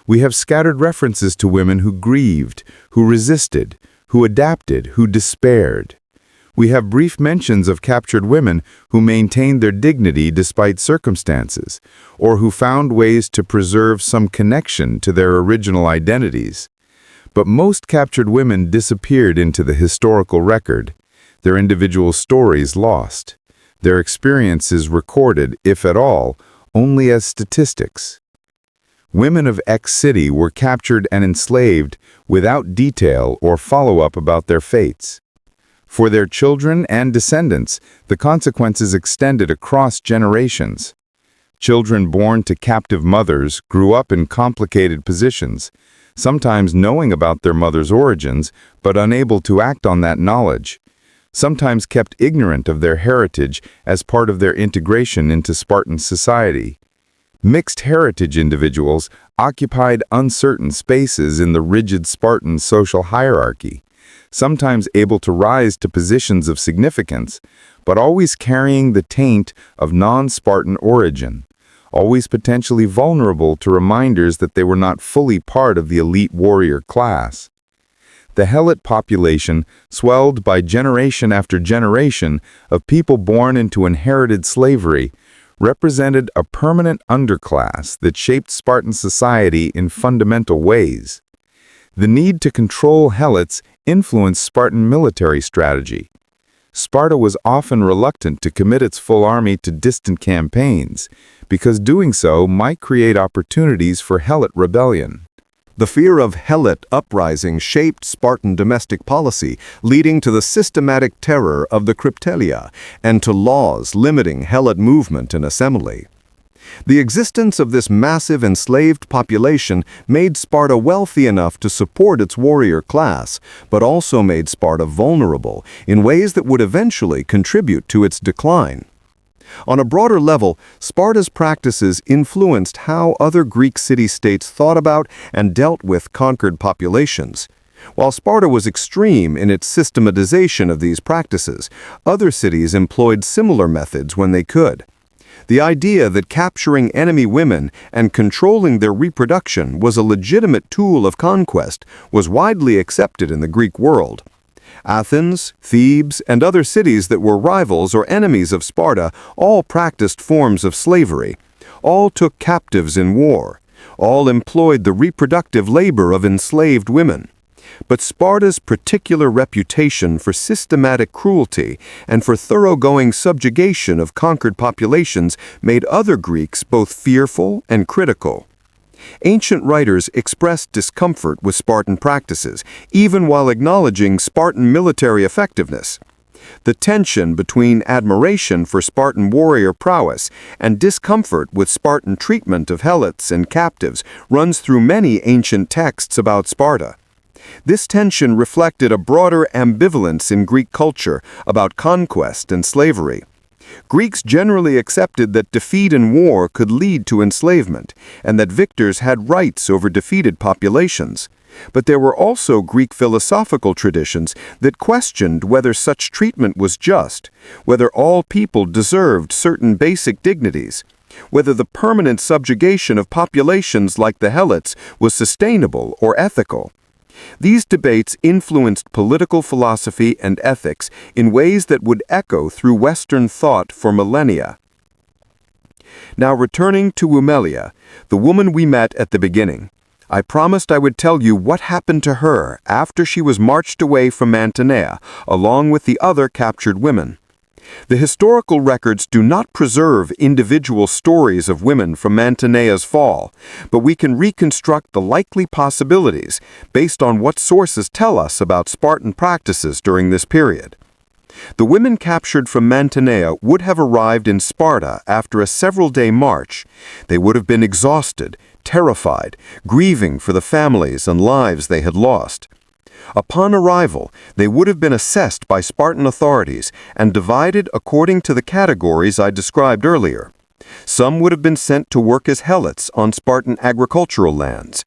We have scattered references to women who grieved, who resisted, who adapted, who despaired. We have brief mentions of captured women who maintained their dignity despite circumstances, or who found ways to preserve some connection to their original identities. But most captured women disappeared into the historical record, their individual stories lost, their experiences recorded, if at all, only as statistics. Women of X city were captured and enslaved without detail or follow-up about their fates. For their children and descendants, the consequences extended across generations. Children born to captive mothers grew up in complicated positions, sometimes knowing about their mother's origins, but unable to act on that knowledge, sometimes kept ignorant of their heritage as part of their integration into Spartan society. Mixed heritage individuals occupied uncertain spaces in the rigid Spartan social hierarchy, sometimes able to rise to positions of significance, but always carrying the taint of non-Spartan origin, always potentially vulnerable to reminders that they were not fully part of the elite warrior class. The Helot population swelled by generation after generation of people born into inherited slavery, represented a permanent underclass that shaped Spartan society in fundamental ways. The need to control Helots influenced Spartan military strategy. Sparta was often reluctant to commit its full army to distant campaigns, because doing so might create opportunities for Helot rebellion. The fear of Helot uprising shaped Spartan domestic policy, leading to the systematic terror of the Cryptelia and to laws limiting Helot movement and assembly. The existence of this massive enslaved population made Sparta wealthy enough to support its warrior class, but also made Sparta vulnerable in ways that would eventually contribute to its decline. On a broader level, Sparta's practices influenced how other Greek city-states thought about and dealt with conquered populations. While Sparta was extreme in its systematization of these practices, other cities employed similar methods when they could. The idea that capturing enemy women and controlling their reproduction was a legitimate tool of conquest was widely accepted in the Greek world. Athens, Thebes, and other cities that were rivals or enemies of Sparta all practiced forms of slavery. All took captives in war. All employed the reproductive labor of enslaved women. But Sparta's particular reputation for systematic cruelty and for thoroughgoing subjugation of conquered populations made other Greeks both fearful and critical. Ancient writers expressed discomfort with Spartan practices, even while acknowledging Spartan military effectiveness. The tension between admiration for Spartan warrior prowess and discomfort with Spartan treatment of Helots and captives runs through many ancient texts about Sparta. This tension reflected a broader ambivalence in Greek culture about conquest and slavery. Greeks generally accepted that defeat in war could lead to enslavement, and that victors had rights over defeated populations. But there were also Greek philosophical traditions that questioned whether such treatment was just, whether all people deserved certain basic dignities, whether the permanent subjugation of populations like the Helots was sustainable or ethical. These debates influenced political philosophy and ethics in ways that would echo through Western thought for millennia. Now returning to Umelia, the woman we met at the beginning, I promised I would tell you what happened to her after she was marched away from Mantinea, along with the other captured women. The historical records do not preserve individual stories of women from Mantinea's fall, but we can reconstruct the likely possibilities based on what sources tell us about Spartan practices during this period. The women captured from Mantinea would have arrived in Sparta after a several-day march. They would have been exhausted, terrified, grieving for the families and lives they had lost. Upon arrival, they would have been assessed by Spartan authorities and divided according to the categories I described earlier. Some would have been sent to work as Helots on Spartan agricultural lands.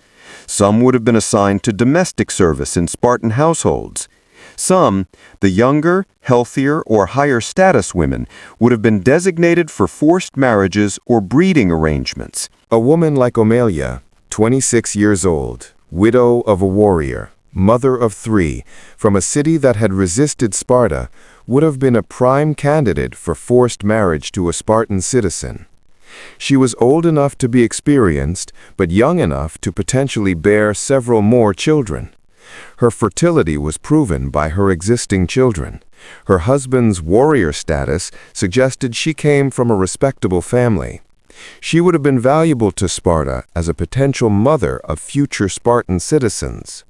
Some would have been assigned to domestic service in Spartan households. Some, the younger, healthier, or higher status women, would have been designated for forced marriages or breeding arrangements. A woman like Umelia, 26 years old, widow of a warrior, mother of 3, from a city that had resisted Sparta, would have been a prime candidate for forced marriage to a Spartan citizen. She was old enough to be experienced, but young enough to potentially bear several more children. Her fertility was proven by her existing children. Her husband's warrior status suggested she came from a respectable family. She would have been valuable to Sparta as a potential mother of future Spartan citizens.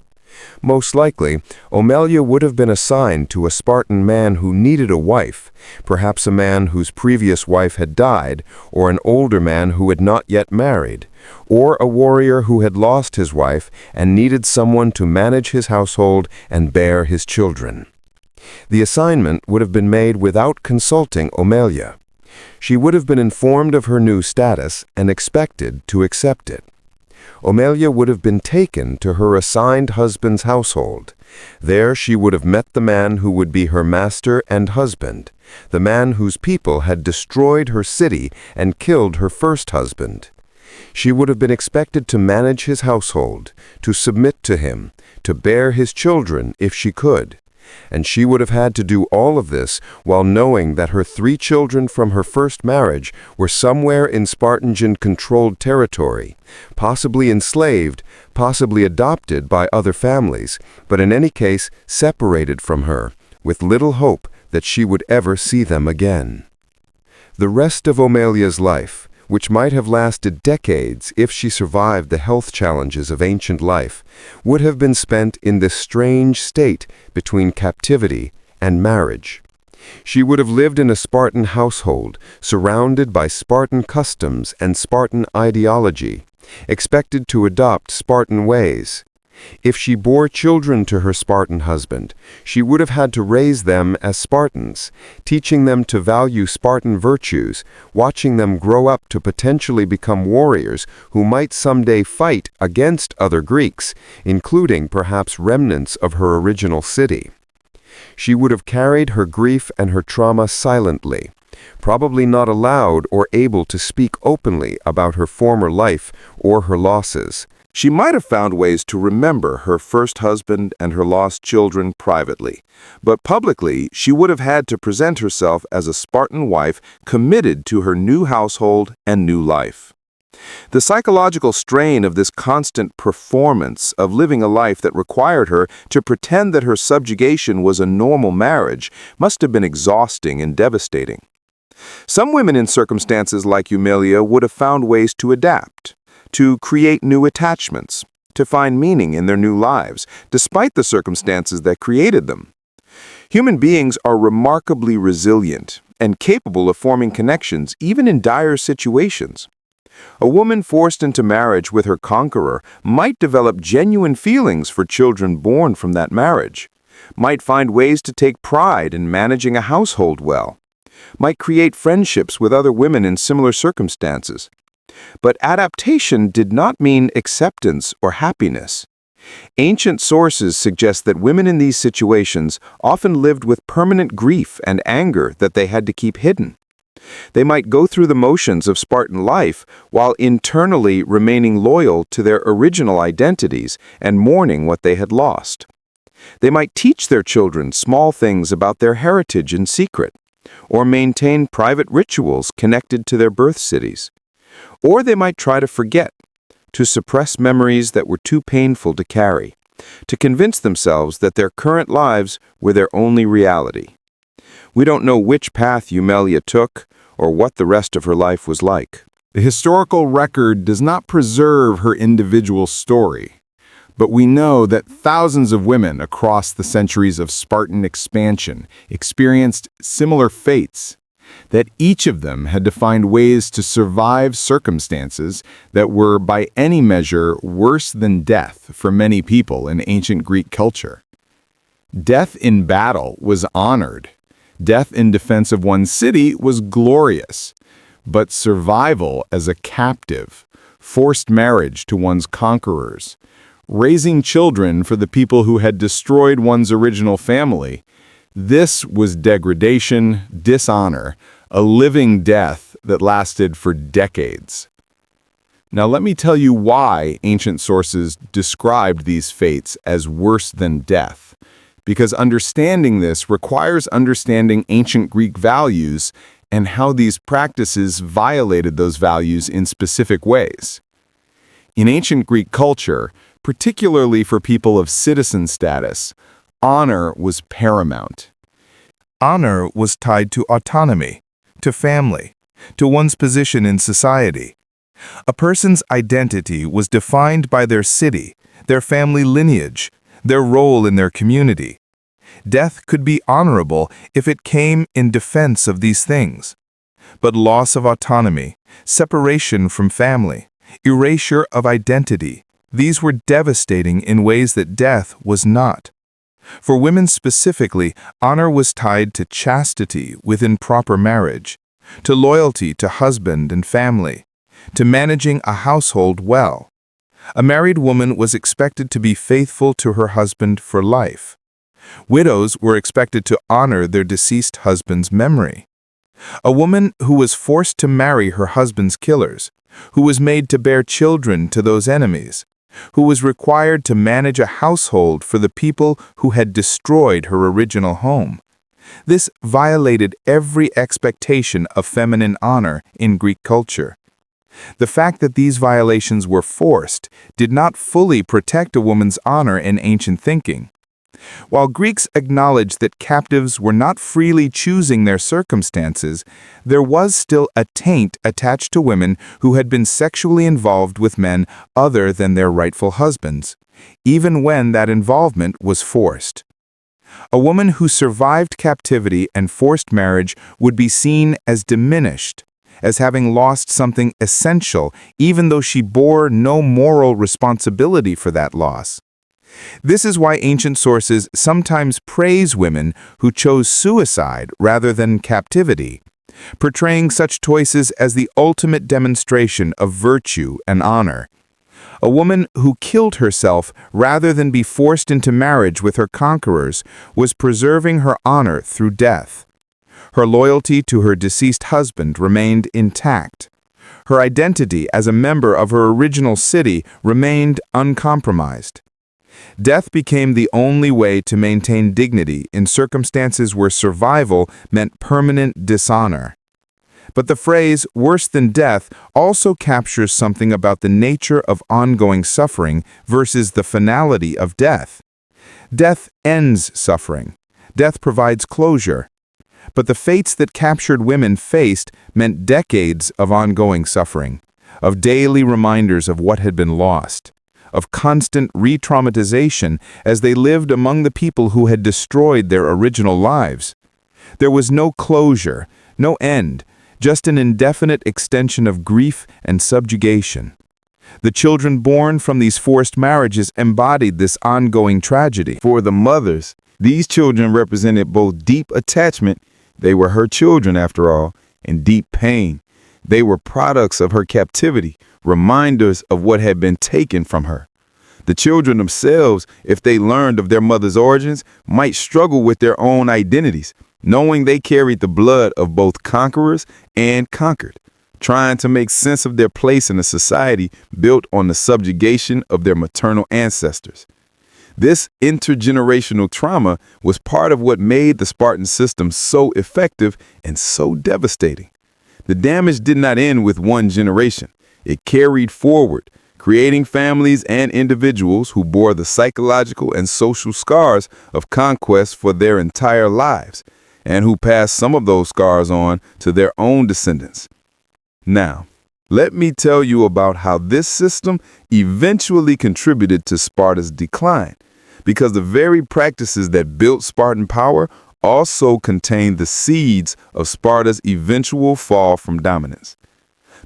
Most likely, Umelia would have been assigned to a Spartan man who needed a wife, perhaps a man whose previous wife had died, or an older man who had not yet married, or a warrior who had lost his wife and needed someone to manage his household and bear his children. The assignment would have been made without consulting Umelia. She would have been informed of her new status and expected to accept it. Umelia would have been taken to her assigned husband's household. There she would have met the man who would be her master and husband, the man whose people had destroyed her city and killed her first husband. She would have been expected to manage his household, to submit to him, to bear his children if she could. And she would have had to do all of this while knowing that her 3 children from her first marriage were somewhere in Spartan-controlled territory, possibly enslaved, possibly adopted by other families, but in any case separated from her, with little hope that she would ever see them again. The rest of Umelia's life, which might have lasted decades if she survived the health challenges of ancient life, would have been spent in this strange state between captivity and marriage. She would have lived in a Spartan household, surrounded by Spartan customs and Spartan ideology, expected to adopt Spartan ways. If she bore children to her Spartan husband, she would have had to raise them as Spartans, teaching them to value Spartan virtues, watching them grow up to potentially become warriors who might someday fight against other Greeks, including perhaps remnants of her original city. She would have carried her grief and her trauma silently, probably not allowed or able to speak openly about her former life or her losses. She might have found ways to remember her first husband and her lost children privately, but publicly she would have had to present herself as a Spartan wife committed to her new household and new life. The psychological strain of this constant performance of living a life that required her to pretend that her subjugation was a normal marriage must have been exhausting and devastating. Some women in circumstances like Umelia would have found ways to adapt, to create new attachments, to find meaning in their new lives, despite the circumstances that created them. Human beings are remarkably resilient and capable of forming connections even in dire situations. A woman forced into marriage with her conqueror might develop genuine feelings for children born from that marriage, might find ways to take pride in managing a household well, might create friendships with other women in similar circumstances. But adaptation did not mean acceptance or happiness. Ancient sources suggest that women in these situations often lived with permanent grief and anger that they had to keep hidden. They might go through the motions of Spartan life while internally remaining loyal to their original identities and mourning what they had lost. They might teach their children small things about their heritage in secret, or maintain private rituals connected to their birth cities. Or they might try to forget, to suppress memories that were too painful to carry, to convince themselves that their current lives were their only reality. We don't know which path Umelia took or what the rest of her life was like. The historical record does not preserve her individual story, but we know that thousands of women across the centuries of Spartan expansion experienced similar fates, that each of them had to find ways to survive circumstances that were by any measure worse than death for many people in ancient Greek culture. Death in battle was honored. Death in defense of one's city was glorious. But survival as a captive, forced marriage to one's conquerors, raising children for the people who had destroyed one's original family, this was degradation, dishonor, a living death that lasted for decades. Now let me tell you why ancient sources described these fates as worse than death, because understanding this requires understanding ancient Greek values and how these practices violated those values in specific ways. In ancient Greek culture, particularly for people of citizen status, honor was paramount. Honor was tied to autonomy, to family, to one's position in society. A person's identity was defined by their city, their family lineage, their role in their community. Death could be honorable if it came in defense of these things. But loss of autonomy, separation from family, erasure of identity, these were devastating in ways that death was not. For women specifically, honor was tied to chastity within proper marriage, to loyalty to husband and family, to managing a household well. A married woman was expected to be faithful to her husband for life. Widows were expected to honor their deceased husband's memory. A woman who was forced to marry her husband's killers, who was made to bear children to those enemies, who was required to manage a household for the people who had destroyed her original home. This violated every expectation of feminine honor in Greek culture. The fact that these violations were forced did not fully protect a woman's honor in ancient thinking. While Greeks acknowledged that captives were not freely choosing their circumstances, there was still a taint attached to women who had been sexually involved with men other than their rightful husbands, even when that involvement was forced. A woman who survived captivity and forced marriage would be seen as diminished, as having lost something essential, even though she bore no moral responsibility for that loss. This is why ancient sources sometimes praise women who chose suicide rather than captivity, portraying such choices as the ultimate demonstration of virtue and honor. A woman who killed herself rather than be forced into marriage with her conquerors was preserving her honor through death. Her loyalty to her deceased husband remained intact. Her identity as a member of her original city remained uncompromised. Death became the only way to maintain dignity in circumstances where survival meant permanent dishonor. But the phrase, worse than death, also captures something about the nature of ongoing suffering versus the finality of death. Death ends suffering. Death provides closure. But the fates that captured women faced meant decades of ongoing suffering, of daily reminders of what had been lost, of constant re-traumatization as they lived among the people who had destroyed their original lives. There was no closure, no end, just an indefinite extension of grief and subjugation. The children born from these forced marriages embodied this ongoing tragedy. For the mothers, these children represented both deep attachment, they were her children after all, and deep pain. They were products of her captivity, reminders of what had been taken from her. The children themselves, if they learned of their mother's origins, might struggle with their own identities, knowing they carried the blood of both conquerors and conquered, trying to make sense of their place in a society built on the subjugation of their maternal ancestors. This intergenerational trauma was part of what made the Spartan system so effective and so devastating. The damage did not end with one generation. It carried forward, creating families and individuals who bore the psychological and social scars of conquest for their entire lives, and who passed some of those scars on to their own descendants. Now, let me tell you about how this system eventually contributed to Sparta's decline, because the very practices that built Spartan power also contained the seeds of Sparta's eventual fall from dominance.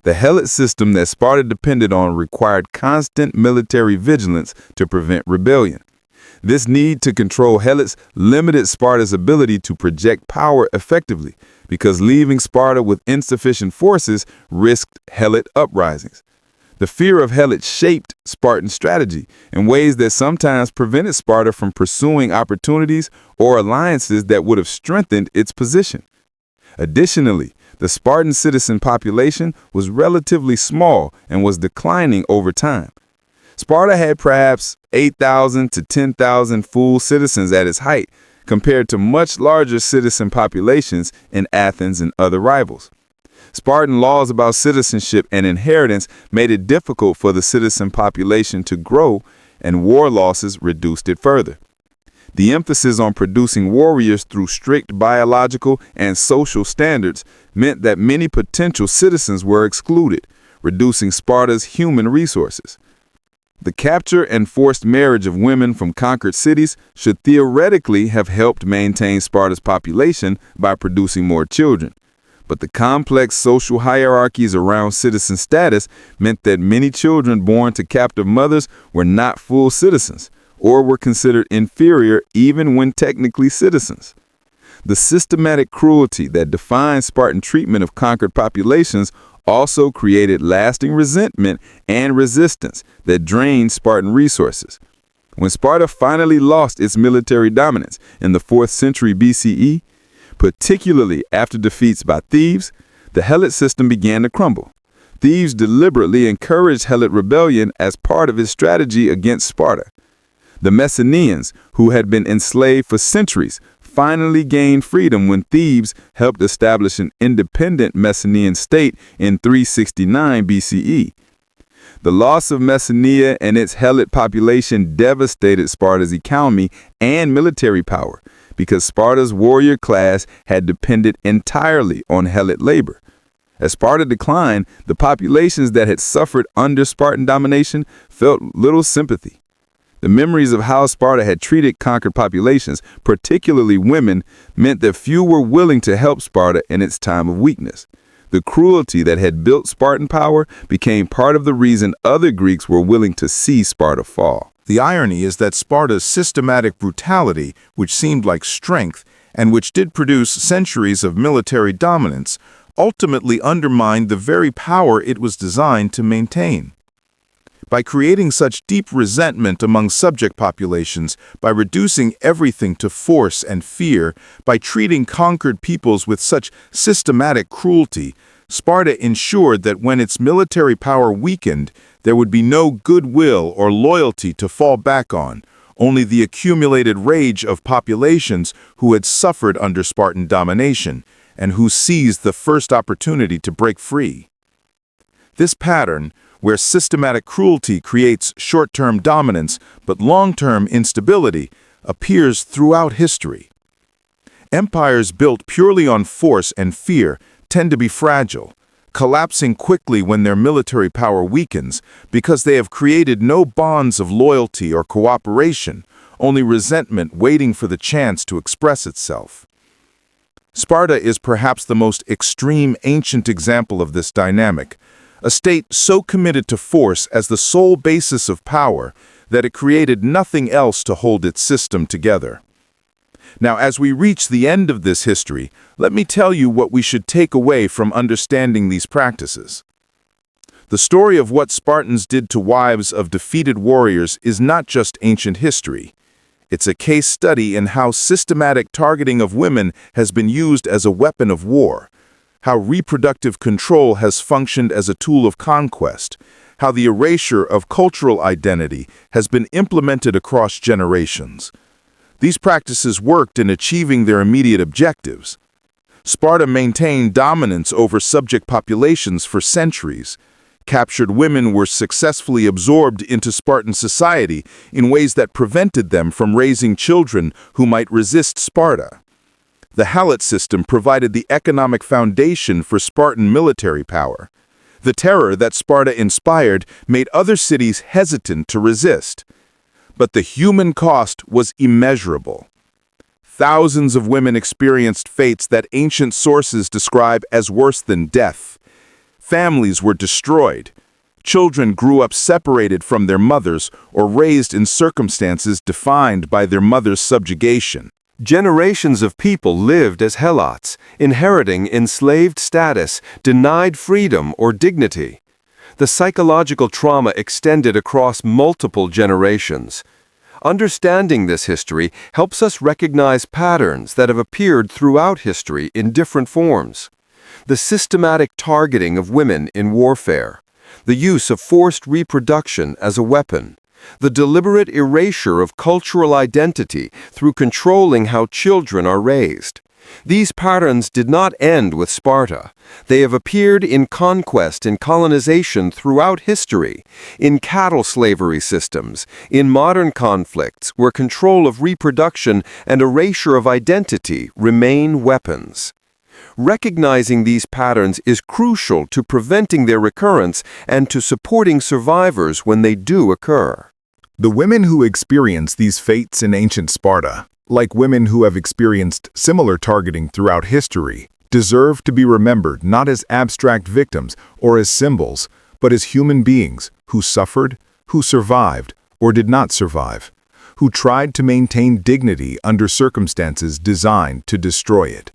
The Helot system that Sparta depended on required constant military vigilance to prevent rebellion. This need to control Helots limited Sparta's ability to project power effectively, because leaving Sparta with insufficient forces risked Helot uprisings. The fear of Helot shaped Spartan strategy in ways that sometimes prevented Sparta from pursuing opportunities or alliances that would have strengthened its position. Additionally, the Spartan citizen population was relatively small and was declining over time. Sparta had perhaps 8,000 to 10,000 full citizens at its height, compared to much larger citizen populations in Athens and other rivals. Spartan laws about citizenship and inheritance made it difficult for the citizen population to grow, and war losses reduced it further. The emphasis on producing warriors through strict biological and social standards meant that many potential citizens were excluded, reducing Sparta's human resources. The capture and forced marriage of women from conquered cities should theoretically have helped maintain Sparta's population by producing more children. But the complex social hierarchies around citizen status meant that many children born to captive mothers were not full citizens, or were considered inferior even when technically citizens. The systematic cruelty that defined Spartan treatment of conquered populations also created lasting resentment and resistance that drained Spartan resources. When Sparta finally lost its military dominance in the 4th century BCE, particularly after defeats by Thebes, the Helot system began to crumble. Thebes deliberately encouraged Helot rebellion as part of his strategy against Sparta. The Mantineans, who had been enslaved for centuries, finally gained freedom when Thebes helped establish an independent Mantinean state in 369 BCE. The loss of Mantinea and its Helot population devastated Sparta's economy and military power because Sparta's warrior class had depended entirely on Helot labor. As Sparta declined, the populations that had suffered under Spartan domination felt little sympathy. The memories of how Sparta had treated conquered populations, particularly women, meant that few were willing to help Sparta in its time of weakness. The cruelty that had built Spartan power became part of the reason other Greeks were willing to see Sparta fall. The irony is that Sparta's systematic brutality, which seemed like strength, and which did produce centuries of military dominance, ultimately undermined the very power it was designed to maintain. By creating such deep resentment among subject populations, by reducing everything to force and fear, by treating conquered peoples with such systematic cruelty, Sparta ensured that when its military power weakened, there would be no goodwill or loyalty to fall back on, only the accumulated rage of populations who had suffered under Spartan domination and who seized the first opportunity to break free. This pattern, where systematic cruelty creates short-term dominance but long-term instability, appears throughout history. Empires built purely on force and fear tend to be fragile, collapsing quickly when their military power weakens because they have created no bonds of loyalty or cooperation, only resentment waiting for the chance to express itself. Sparta is perhaps the most extreme ancient example of this dynamic, a state so committed to force as the sole basis of power that it created nothing else to hold its system together. Now, as we reach the end of this history, let me tell you what we should take away from understanding these practices. The story of what Spartans did to wives of defeated warriors is not just ancient history. It's a case study in how systematic targeting of women has been used as a weapon of war, how reproductive control has functioned as a tool of conquest, how the erasure of cultural identity has been implemented across generations. These practices worked in achieving their immediate objectives. Sparta maintained dominance over subject populations for centuries. Captured women were successfully absorbed into Spartan society in ways that prevented them from raising children who might resist Sparta. The Helot system provided the economic foundation for Spartan military power. The terror that Sparta inspired made other cities hesitant to resist. But the human cost was immeasurable. Thousands of women experienced fates that ancient sources describe as worse than death. Families were destroyed. Children grew up separated from their mothers or raised in circumstances defined by their mother's subjugation. Generations of people lived as helots, inheriting enslaved status, denied freedom or dignity. The psychological trauma extended across multiple generations. Understanding this history helps us recognize patterns that have appeared throughout history in different forms. The systematic targeting of women in warfare, the use of forced reproduction as a weapon, the deliberate erasure of cultural identity through controlling how children are raised. These patterns did not end with Sparta. They have appeared in conquest and colonization throughout history, in cattle slavery systems, in modern conflicts where control of reproduction and erasure of identity remain weapons. Recognizing these patterns is crucial to preventing their recurrence and to supporting survivors when they do occur. The women who experience these fates in ancient Sparta, like women who have experienced similar targeting throughout history, deserve to be remembered not as abstract victims or as symbols, but as human beings who suffered, who survived, or did not survive, who tried to maintain dignity under circumstances designed to destroy it.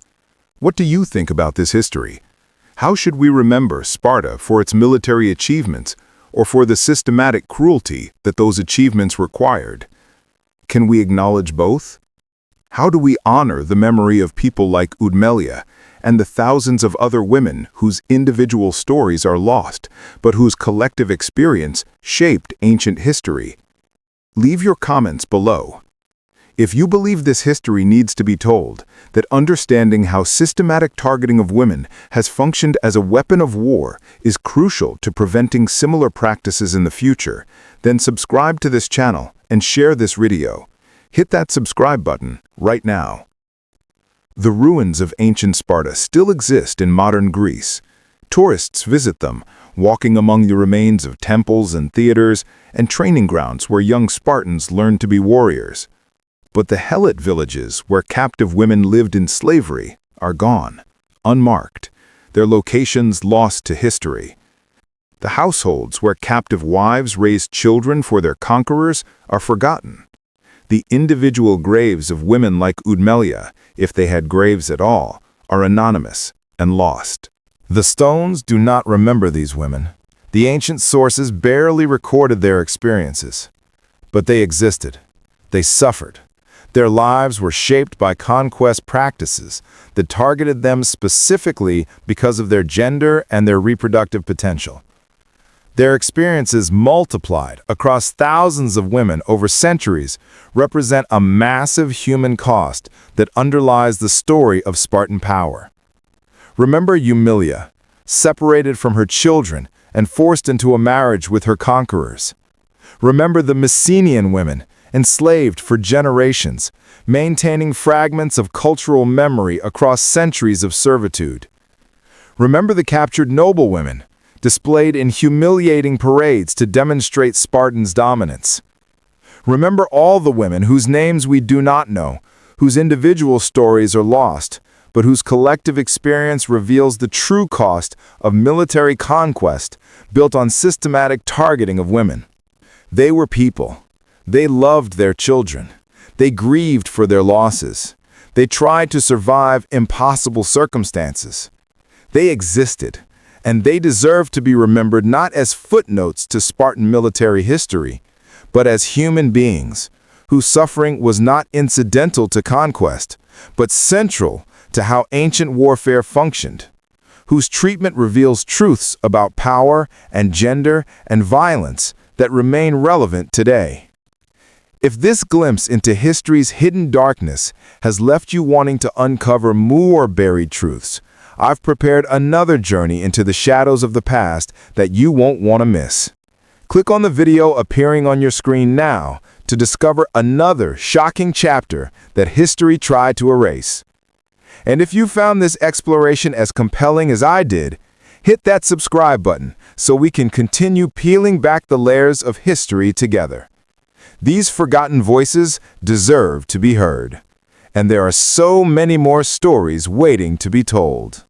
What do you think about this history? How should we remember Sparta for its military achievements or for the systematic cruelty that those achievements required? Can we acknowledge both? How do we honor the memory of people like Umelia and the thousands of other women whose individual stories are lost, but whose collective experience shaped ancient history? Leave your comments below. If you believe this history needs to be told, that understanding how systematic targeting of women has functioned as a weapon of war is crucial to preventing similar practices in the future, then subscribe to this channel and share this video. Hit that subscribe button right now. The ruins of ancient Sparta still exist in modern Greece. Tourists visit them, walking among the remains of temples and theaters and training grounds where young Spartans learned to be warriors. But the Helot villages where captive women lived in slavery are gone, unmarked, their locations lost to history. The households where captive wives raised children for their conquerors are forgotten. The individual graves of women like Umelia, if they had graves at all, are anonymous and lost. The stones do not remember these women. The ancient sources barely recorded their experiences. But they existed. They suffered. Their lives were shaped by conquest practices that targeted them specifically because of their gender and their reproductive potential. Their experiences multiplied across thousands of women over centuries represent a massive human cost that underlies the story of Spartan power. Remember Umelia, separated from her children and forced into a marriage with her conquerors. Remember the Messenian women, enslaved for generations, maintaining fragments of cultural memory across centuries of servitude. Remember the captured noblewomen, displayed in humiliating parades to demonstrate Spartans' dominance. Remember all the women whose names we do not know, whose individual stories are lost, but whose collective experience reveals the true cost of military conquest built on systematic targeting of women. They were people. They loved their children. They grieved for their losses. They tried to survive impossible circumstances. They existed, and they deserve to be remembered not as footnotes to Spartan military history, but as human beings whose suffering was not incidental to conquest, but central to how ancient warfare functioned, whose treatment reveals truths about power and gender and violence that remain relevant today. If this glimpse into history's hidden darkness has left you wanting to uncover more buried truths, I've prepared another journey into the shadows of the past that you won't want to miss. Click on the video appearing on your screen now to discover another shocking chapter that history tried to erase. And if you found this exploration as compelling as I did, hit that subscribe button so we can continue peeling back the layers of history together. These forgotten voices deserve to be heard, and there are so many more stories waiting to be told.